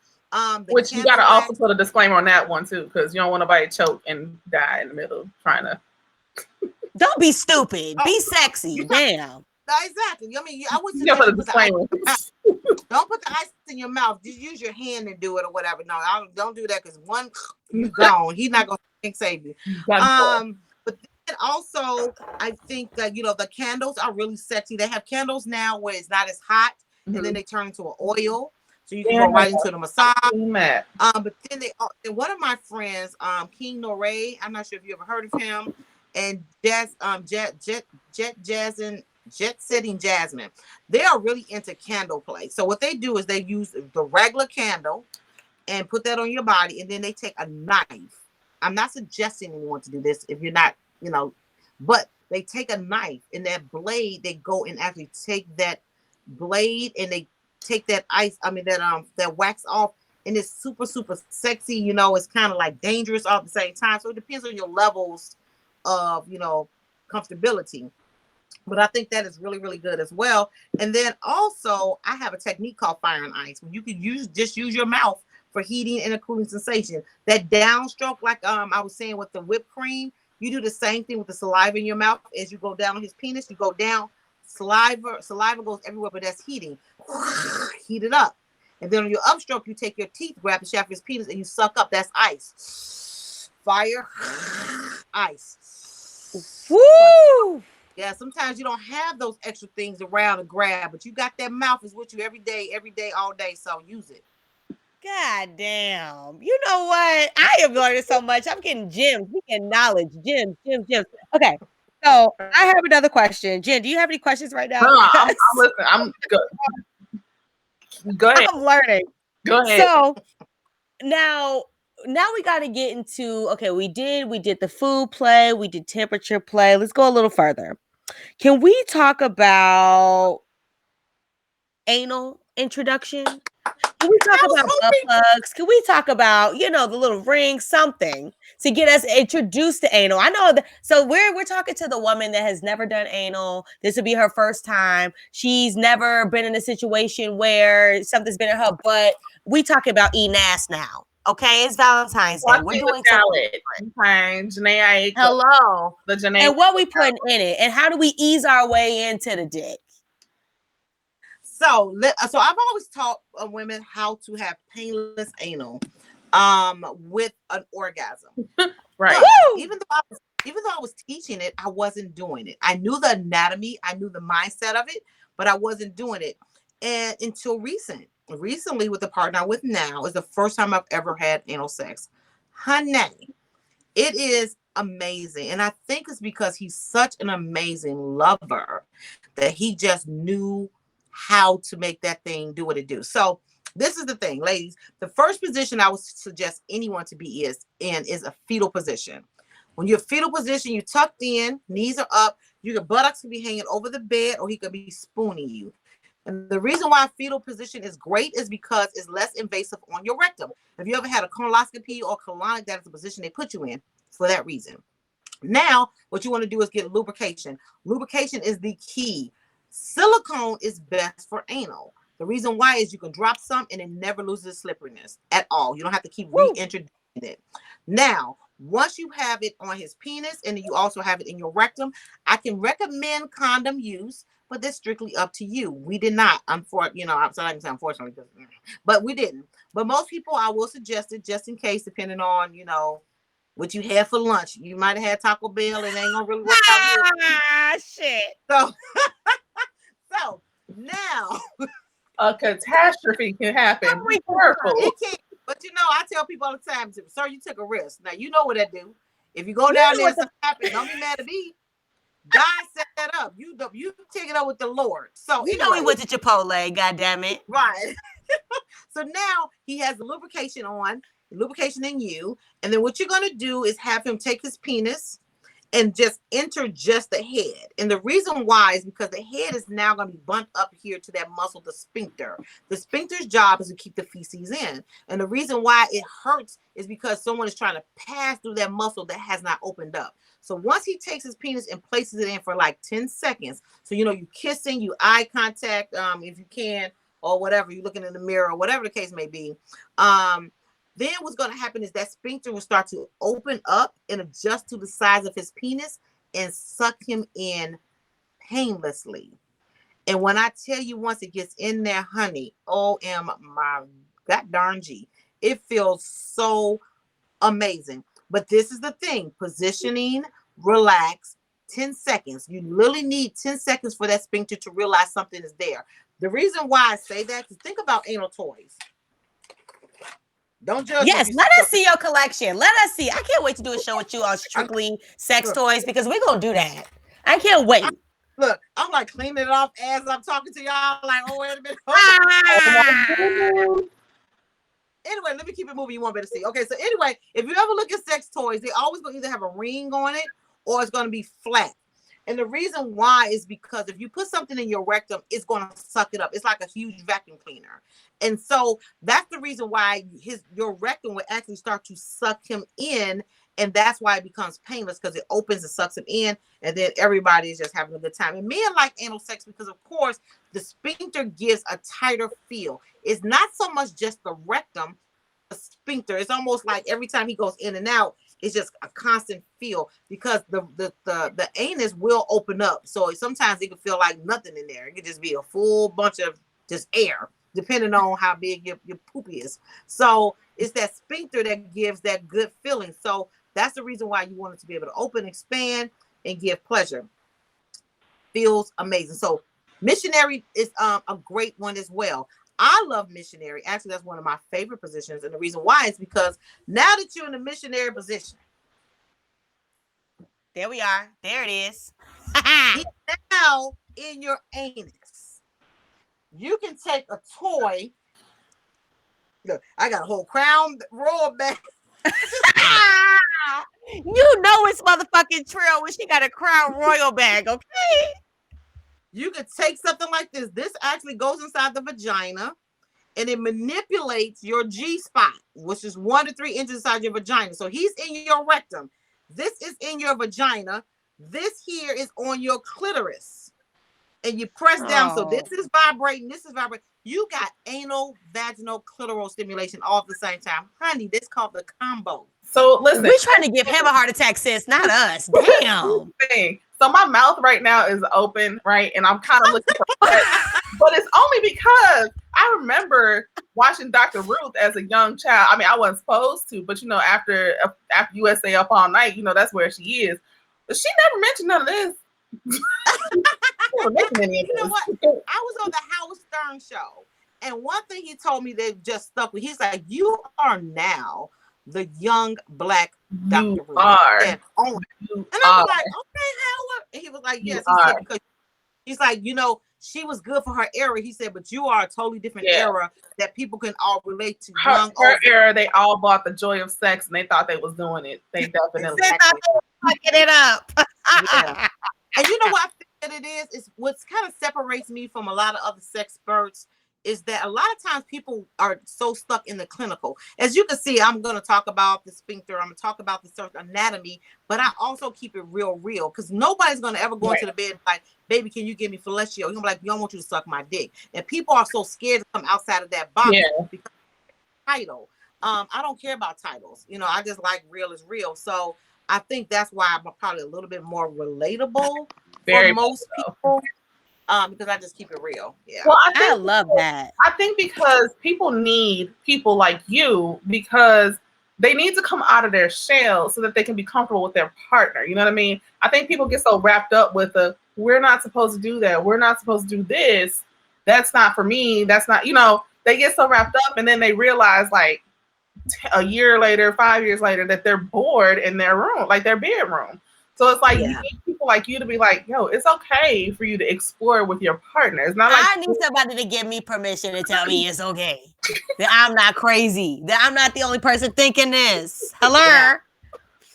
Speaker 4: Which you got to also put a disclaimer on that one too, because you don't want nobody to choke and die in the middle trying to.
Speaker 3: Don't be stupid. Be sexy. Damn.
Speaker 2: Exactly. I mean, I would
Speaker 4: put a disclaimer.
Speaker 2: Don't put the ice in your mouth. Just use your hand and do it or whatever. No, don't do that because one, you gone. He's not gonna save you. But then also, I think that the candles are really sexy. They have candles now where it's not as hot, and then they turn into an oil. So you can go right into the massage. But then one of my friends, King Noray, I'm not sure if you ever heard of him, and Jet Setting Jasmine. They are really into candle play. So what they do is they use the regular candle and put that on your body, and then they take a knife. I'm not suggesting anyone to do this if you're not, but they take a knife and that blade, they go and actually take that blade and they take that that wax off, and it's super, super sexy. It's kind of like dangerous all at the same time. So it depends on your levels of, comfortability. But I think that is really, really good as well. And then also I have a technique called fire and ice, where you can use your mouth for heating and a cooling sensation. That downstroke, like I was saying with the whipped cream, you do the same thing with the saliva in your mouth. As you go down on his penis, you go down. Saliva goes everywhere, but that's heating. Heat it up. And then on your upstroke, you take your teeth, grab the shaft of his penis, and you suck up. That's ice. Fire, ice.
Speaker 3: Woo!
Speaker 2: Yeah, sometimes you don't have those extra things around to grab, but you got that mouth is with you every day, all day. So use it.
Speaker 3: God damn. You know what? I am learning so much. I'm getting gems. We getting knowledge. Gems. Okay. So I have another question. Jen, do you have any questions right now?
Speaker 4: No, I'm listening. I'm good. Go ahead.
Speaker 3: I'm learning.
Speaker 4: Go ahead.
Speaker 3: So now we got to get into, okay, we did the food play. We did temperature play. Let's go a little further. Can we talk about anal introduction? Can we talk
Speaker 2: I was
Speaker 3: about butt
Speaker 2: hoping.
Speaker 3: plugs? Can we talk about, you know, the little ring, something to get us introduced to anal? I know that. So we're talking to the woman that has never done anal. This will be her first time. She's never been in a situation where something's been in her butt. We talking about eating ass now. Okay, it's Valentine's Day. We're
Speaker 4: Watching
Speaker 3: doing
Speaker 4: the
Speaker 3: something.
Speaker 4: salad. Okay, Janae, I ate
Speaker 3: Hello.
Speaker 4: the Janae.
Speaker 3: And what we putting in it, and how do we ease our way into the dick?
Speaker 2: So I've always taught women how to have painless anal, with an orgasm.
Speaker 4: Right.
Speaker 2: But even though I was teaching it, I wasn't doing it. I knew the anatomy, I knew the mindset of it, but I wasn't doing it. And until recently with the partner I'm with now is the first time I've ever had anal sex. Honey, it is amazing. And I think it's because he's such an amazing lover that he just knew how to make that thing do what it do. So this is the thing, ladies. The first position I would suggest anyone to be is a fetal position. When you're fetal position, you're tucked in, knees are up, your buttocks can be hanging over the bed, or he could be spooning you. And the reason why fetal position is great is because it's less invasive on your rectum. If you ever had a colonoscopy or colonic, that is the position they put you in for that reason. Now, what you want to do is get lubrication. Lubrication is the key. Silicone is best for anal. The reason why is you can drop some and it never loses slipperiness at all. You don't have to keep reintroducing it. Now, once you have it on his penis and you also have it in your rectum, I can recommend condom use, but that's strictly up to you. We did not, unfortunately, but we didn't. But most people, I will suggest it just in case, depending on, what you had for lunch. You might have had Taco Bell and it ain't gonna really work out good.
Speaker 3: Ah, shit.
Speaker 2: So now
Speaker 4: A catastrophe can happen. Be careful.
Speaker 2: it can, but I tell people all the time, sir, you took a risk. Now you know what that do. If you go down there and something happens, don't be mad at me. God set that up. You take it up with the Lord. So
Speaker 3: he went to Chipotle, God damn it.
Speaker 2: Right. So now he has the lubrication on, lubrication in you, and then what you're gonna do is have him take his penis and just enter just the head. And the reason why is because the head is now going to be bumped up here to that muscle, the sphincter. The sphincter's job is to keep the feces in. And the reason why it hurts is because someone is trying to pass through that muscle that has not opened up. So once he takes his penis and places it in for like 10 seconds, so you kissing, you eye contact, if you can, or whatever, you're looking in the mirror, or whatever the case may be, then what's going to happen is that sphincter will start to open up and adjust to the size of his penis and suck him in painlessly. And when I tell you, once it gets in there, honey, my god darn G, it feels so amazing. But this is the thing, positioning, relax, 10 seconds. You literally need 10 seconds for that sphincter to realize something is there. The reason why I say that is think about anal toys. Don't judge.
Speaker 3: Yes, let us see your collection. Let us see. I can't wait to do a show with you on strictly sex toys because we're going to do that. I can't wait.
Speaker 2: Look, I'm like cleaning it off as I'm talking to y'all. Like, oh, wait a minute. Anyway, let me keep it moving. You want me to see. Okay, so anyway, if you ever look at sex toys, they always going to either have a ring on it or it's going to be flat. And the reason why is because if you put something in your rectum, it's going to suck it up. It's like a huge vacuum cleaner. And so that's the reason why your rectum will actually start to suck him in. And that's why it becomes painless, because it opens and sucks him in. And then everybody is just having a good time. And men like anal sex because, of course, the sphincter gives a tighter feel. It's not so much just the rectum, the sphincter. It's almost like every time he goes in and out, it's just a constant feel, because the anus will open up. So sometimes it can feel like nothing in there. It could just be a full bunch of just air, depending on how big your poop is. So it's that sphincter that gives that good feeling. So that's the reason why you want it to be able to open, expand, and give pleasure. Feels amazing. So missionary is a great one as well. I love missionary. Actually, that's one of my favorite positions. And the reason why is because now that you're in a missionary position,
Speaker 3: there we are. There it is.
Speaker 2: now in your anus, you can take a toy. Look, I got a whole Crown Royal bag.
Speaker 3: You know it's motherfucking Trill when she got a Crown Royal bag, okay?
Speaker 2: You could take something like this. This actually goes inside the vagina. and it manipulates your G spot, which is 1 to 3 inches inside your vagina. So he's in your rectum. This is in your vagina. This here is on your clitoris. And you press down. So this is vibrating. This is vibrating. You got anal, vaginal, clitoral stimulation all at the same time. Honey, this called the combo.
Speaker 4: So listen.
Speaker 3: We're trying to give him a heart attack, sis, not us. Damn.
Speaker 4: So my mouth right now is open, right? And I'm kind of looking for but it's only because I remember watching Dr. Ruth as a young child. I mean, I wasn't supposed to, but after USA Up All Night, that's where she is. But she never mentioned none of this.
Speaker 2: You know what? I was on the Howard Stern show, and one thing he told me that just stuck with. He's like, "You are now the young black Dr. Ruth." And I was like, "Okay, Howard." And he was like, "Yes." He said, because he's like, she was good for her era. He said, but you are a totally different era that people can all relate to.
Speaker 4: Her era, they all bought the joy of sex, and they thought they was doing it. They definitely
Speaker 3: fucking it up.
Speaker 2: Yeah. And you know what I think that it is what's kind of separates me from a lot of other sexperts is that a lot of times people are so stuck in the clinical. As you can see, I'm going to talk about the sphincter. I'm going to talk about the certain anatomy, but I also keep it real because nobody's going to ever go into the bed like, baby, can you give me fellatio? You're like, I don't want you to suck my dick. And people are so scared to come outside of that box because of the title. I don't care about titles. I just like real is real. So I think that's why I'm probably a little bit more relatable for most people. Because I just keep it real. Yeah.
Speaker 4: Well,
Speaker 3: I love that.
Speaker 4: I think because people need people like you because they need to come out of their shell so that they can be comfortable with their partner. You know what I mean? I think people get so wrapped up with we're not supposed to do that. We're not supposed to do this. That's not for me. That's not, they get so wrapped up and then they realize like a year later, 5 years later, that they're bored in their room, like their bedroom. So it's like you need people like you to be like, yo, it's okay for you to explore with your partner. It's not like
Speaker 3: I need somebody to give me permission to tell me it's okay. That I'm not crazy. That I'm not the only person thinking this. Hello. Yeah.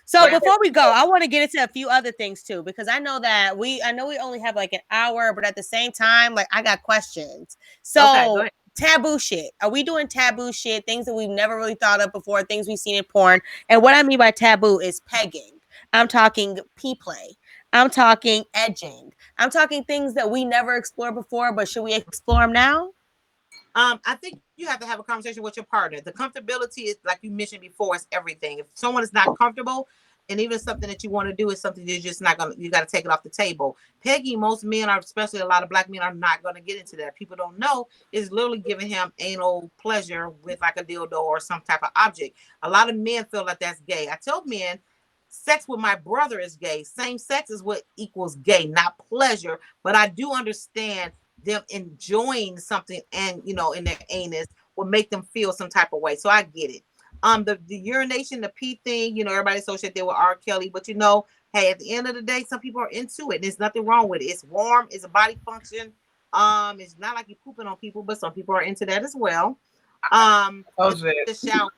Speaker 3: So before we go, I want to get into a few other things too, because I know we only have like an hour, but at the same time, like I got questions. So taboo shit. Are we doing taboo shit? Things that we've never really thought of before, things we've seen in porn. And what I mean by taboo is pegging. I'm talking P-play. I'm talking edging. I'm talking things that we never explored before, but should we explore them now?
Speaker 2: I think you have to have a conversation with your partner. The comfortability is, like you mentioned before, is everything. If someone is not comfortable, and even something that you want to do is something you're just not going to, you got to take it off the table. Pegging, most men are, especially a lot of black men, are not going to get into that. People don't know is literally giving him anal pleasure with like a dildo or some type of object. A lot of men feel like that's gay. I tell men, sex with my brother is gay. Same sex is what equals gay, not pleasure. But I do understand them enjoying something and, in their anus will make them feel some type of way. So I get it. The urination, the pee thing, everybody associates there with R. Kelly, but hey, at the end of the day, some people are into it. There's nothing wrong with it. It's warm. It's a body function. It's not like you're pooping on people, but some people are into that as well. The shower,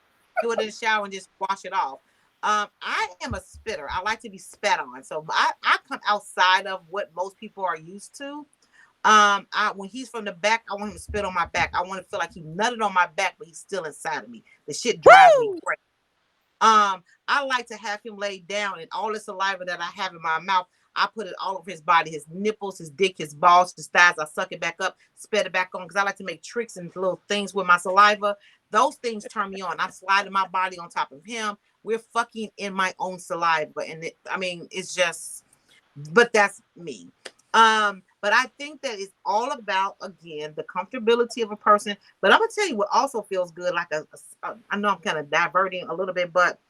Speaker 2: do it in the shower and just wash it off. I am a spitter. I like to be spat on. So I come outside of what most people are used to. When he's from the back, I want him to spit on my back. I want to feel like he nutted on my back, but he's still inside of me. The shit drives me crazy. I like to have him laid down and all the saliva that I have in my mouth, I put it all over his body, his nipples, his dick, his balls, his thighs. I suck it back up, spit it back on, because I like to make tricks and little things with my saliva. Those things turn me on. I'm sliding my body on top of him. We're fucking in my own saliva. And it's just, but that's me. But I think that it's all about, again, the comfortability of a person. But I'm gonna tell you what also feels good. Like I know I'm kind of diverting a little bit, but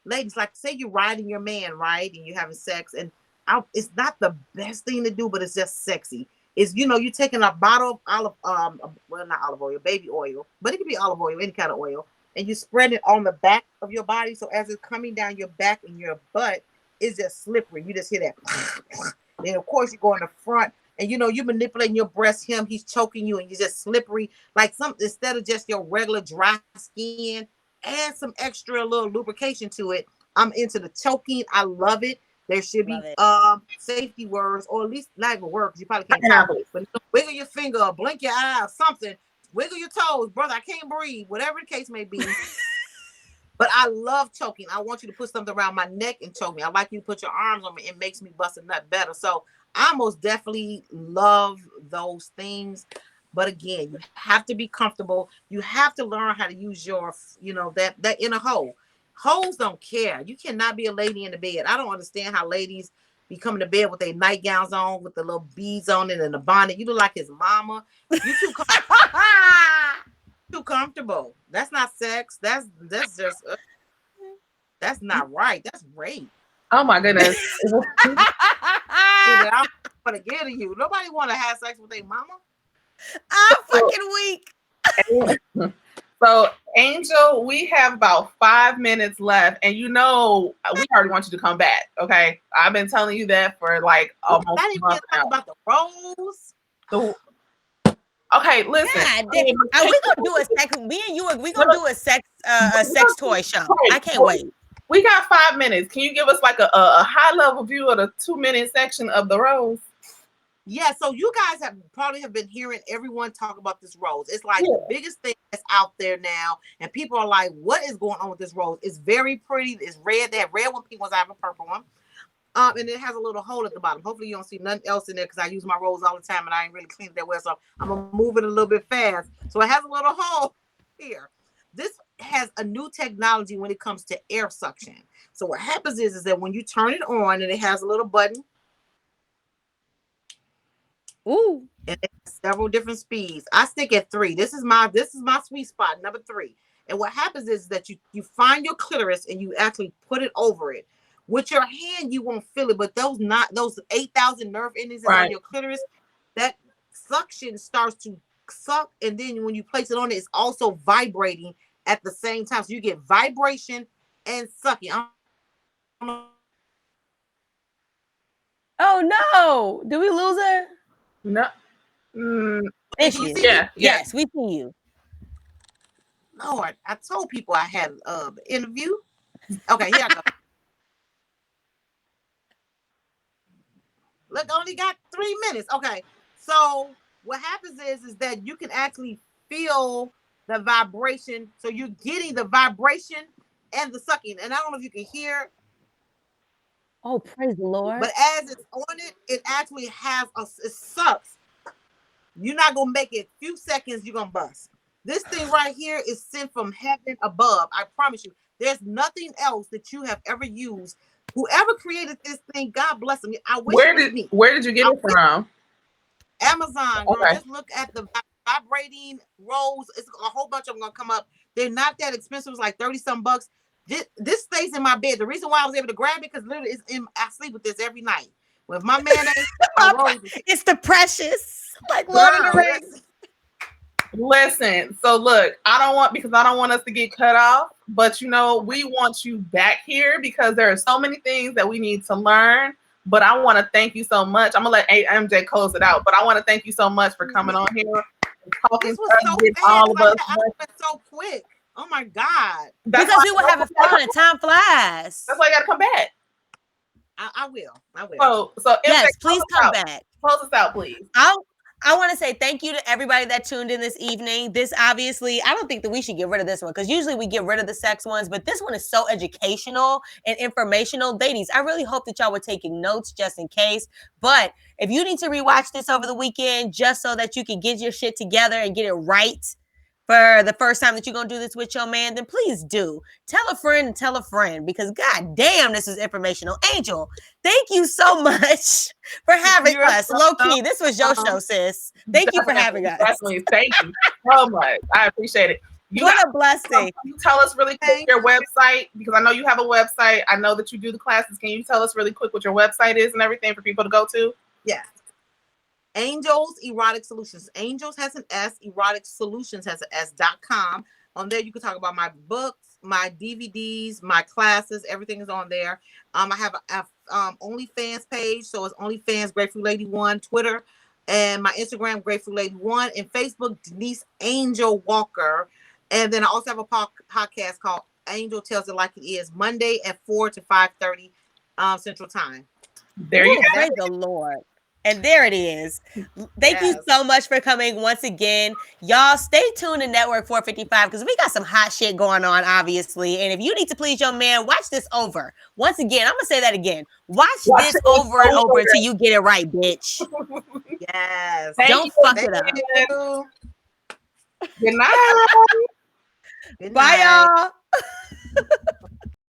Speaker 2: ladies, like say you're riding your man, right, and you're having sex, and it's not the best thing to do, but it's just sexy. Is you're taking a bottle of not olive oil, baby oil, but it could be olive oil, any kind of oil, and you spread it on the back of your body. So as it's coming down your back and your butt, it's just slippery. You just hear that. And of course you go in the front and you're manipulating your breast, he's choking you, and you're just slippery. Like instead of just your regular dry skin, add some extra little lubrication to it. I'm into the choking. I love it. There should be safety words, or at least not even words. You probably can't talk it, but wiggle your finger or blink your eye or something wiggle your toes, brother. I can't breathe. Whatever the case may be. But I love choking. I want you to put something around my neck and choke me. I like you to put your arms on me. It makes me bust a nut better. So I most definitely love those things. But again, you have to be comfortable. You have to learn how to use your, that inner hole. Hoes don't care. You cannot be a lady in the bed. I don't understand how ladies be coming to bed with their nightgowns on, with the little beads on it and the bonnet. You look like his mama. You too comfortable. Too comfortable. That's not sex. That's just that's not right. That's rape.
Speaker 4: Oh my goodness.
Speaker 2: I'm gonna get to you. Nobody want to have sex with their mama.
Speaker 3: I'm fucking weak.
Speaker 4: So Angel, we have about 5 minutes left, and we already want you to come back. Okay, I've been telling you that for like almost a month now.
Speaker 2: About the rose.
Speaker 4: Okay, listen.
Speaker 3: God, we gonna do a sex. Me and you, we gonna do a sex toy show. I can't wait.
Speaker 4: We got 5 minutes. Can you give us like a high level view of the 2-minute section of the rose?
Speaker 2: Yeah, so you guys probably have been hearing everyone talk about this rose. It's like the biggest thing that's out there now, and people are like, "What is going on with this rose?" It's very pretty. It's red. They have red one, pink ones. I have a purple one. And it has a little hole at the bottom. Hopefully you don't see nothing else in there because I use my rose all the time and I ain't really cleaned it that well. So I'm gonna move it a little bit fast. So it has a little hole here. This has a new technology when it comes to air suction. So what happens is that when you turn it on and it has a little button.
Speaker 3: Ooh.
Speaker 2: And it has several different speeds. I stick at 3. This is my sweet spot, number 3. And what happens is that you find your clitoris and you actually put it over it. With your hand, you won't feel it, but those 8,000 nerve endings on your clitoris, that suction starts to suck, and then when you place it on it, it's also vibrating at the same time. So you get vibration and sucking.
Speaker 3: Oh no! Did we lose her?
Speaker 4: No.
Speaker 3: There she is. Yes, we see you.
Speaker 2: Lord, I told people I had an interview. Okay, here I go. Look, only got 3 minutes. Okay, so what happens is that you can actually feel the vibration. So you're getting the vibration and the sucking. And I don't know if you can hear.
Speaker 3: Oh, praise the Lord.
Speaker 2: But as it's on it, it actually has it sucks. You're not going to make it few seconds, you're going to bust. This thing right here is sent from heaven above. I promise you. There's nothing else that you have ever used. Whoever created this thing, God bless them. I wish
Speaker 4: where did you get it from?
Speaker 2: Amazon. Girl, just look at the vibrating rose. It's a whole bunch of them gonna come up. They're not that expensive. It's like 30-some bucks. This stays in my bed. The reason why I was able to grab it because literally I sleep with this every night. With my man,
Speaker 3: it's the precious, like Lord of the Rings.
Speaker 4: Listen, so look, I don't want us to get cut off, but we want you back here because there are so many things that we need to learn. But I want to thank you so much. I'm gonna let MJ close it out, but I want to thank you so much for coming on here and talking to us, with all of us.
Speaker 2: I went so quick. Oh my God!
Speaker 3: Because we were having fun and time flies.
Speaker 4: That's why I gotta come back.
Speaker 2: I will.
Speaker 4: So
Speaker 3: yes, please come back.
Speaker 4: Close us out, please.
Speaker 3: I want to say thank you to everybody that tuned in this evening. This obviously, I don't think that we should get rid of this one because usually we get rid of the sex ones, but this one is so educational and informational. Ladies, I really hope that y'all were taking notes just in case. But if you need to rewatch this over the weekend just so that you can get your shit together and get it right for the first time that you're going to do this with your man, then please do. Tell a friend because God damn, this is informational. Angel, thank you so much for having us. Low key, this was your show, sis. Thank you for having us.
Speaker 4: Definitely. Thank you so much. I appreciate it.
Speaker 3: What a blessing.
Speaker 4: Can you tell us really quick your website? Because I know you have a website. I know that you do the classes. Can you tell us really quick what your website is and everything for people to go to?
Speaker 2: Yeah. Angels Erotic Solutions. Angels has an S. Erotic Solutions has an S.com. On there, you can talk about my books, my DVDs, my classes. Everything is on there. I have a OnlyFans page, so it's OnlyFans Grateful Lady 1, Twitter, and my Instagram Grateful Lady 1, and Facebook Denise Angel Walker. And then I also have a podcast called Angel Tells It Like It Is, Monday at 4 to 5:30 Central Time.
Speaker 4: There you go.
Speaker 3: Praise the Lord. And there it is. Thank you so much for coming once again. Y'all stay tuned to Network 455 because we got some hot shit going on, obviously. And if you need to please your man, watch this over. Once again, I'm going to say that again. Watch this over and over until you get it right, bitch.
Speaker 2: Yes.
Speaker 3: Don't fuck it up.
Speaker 4: Good night.
Speaker 2: Good
Speaker 3: Bye,
Speaker 2: night.
Speaker 3: y'all.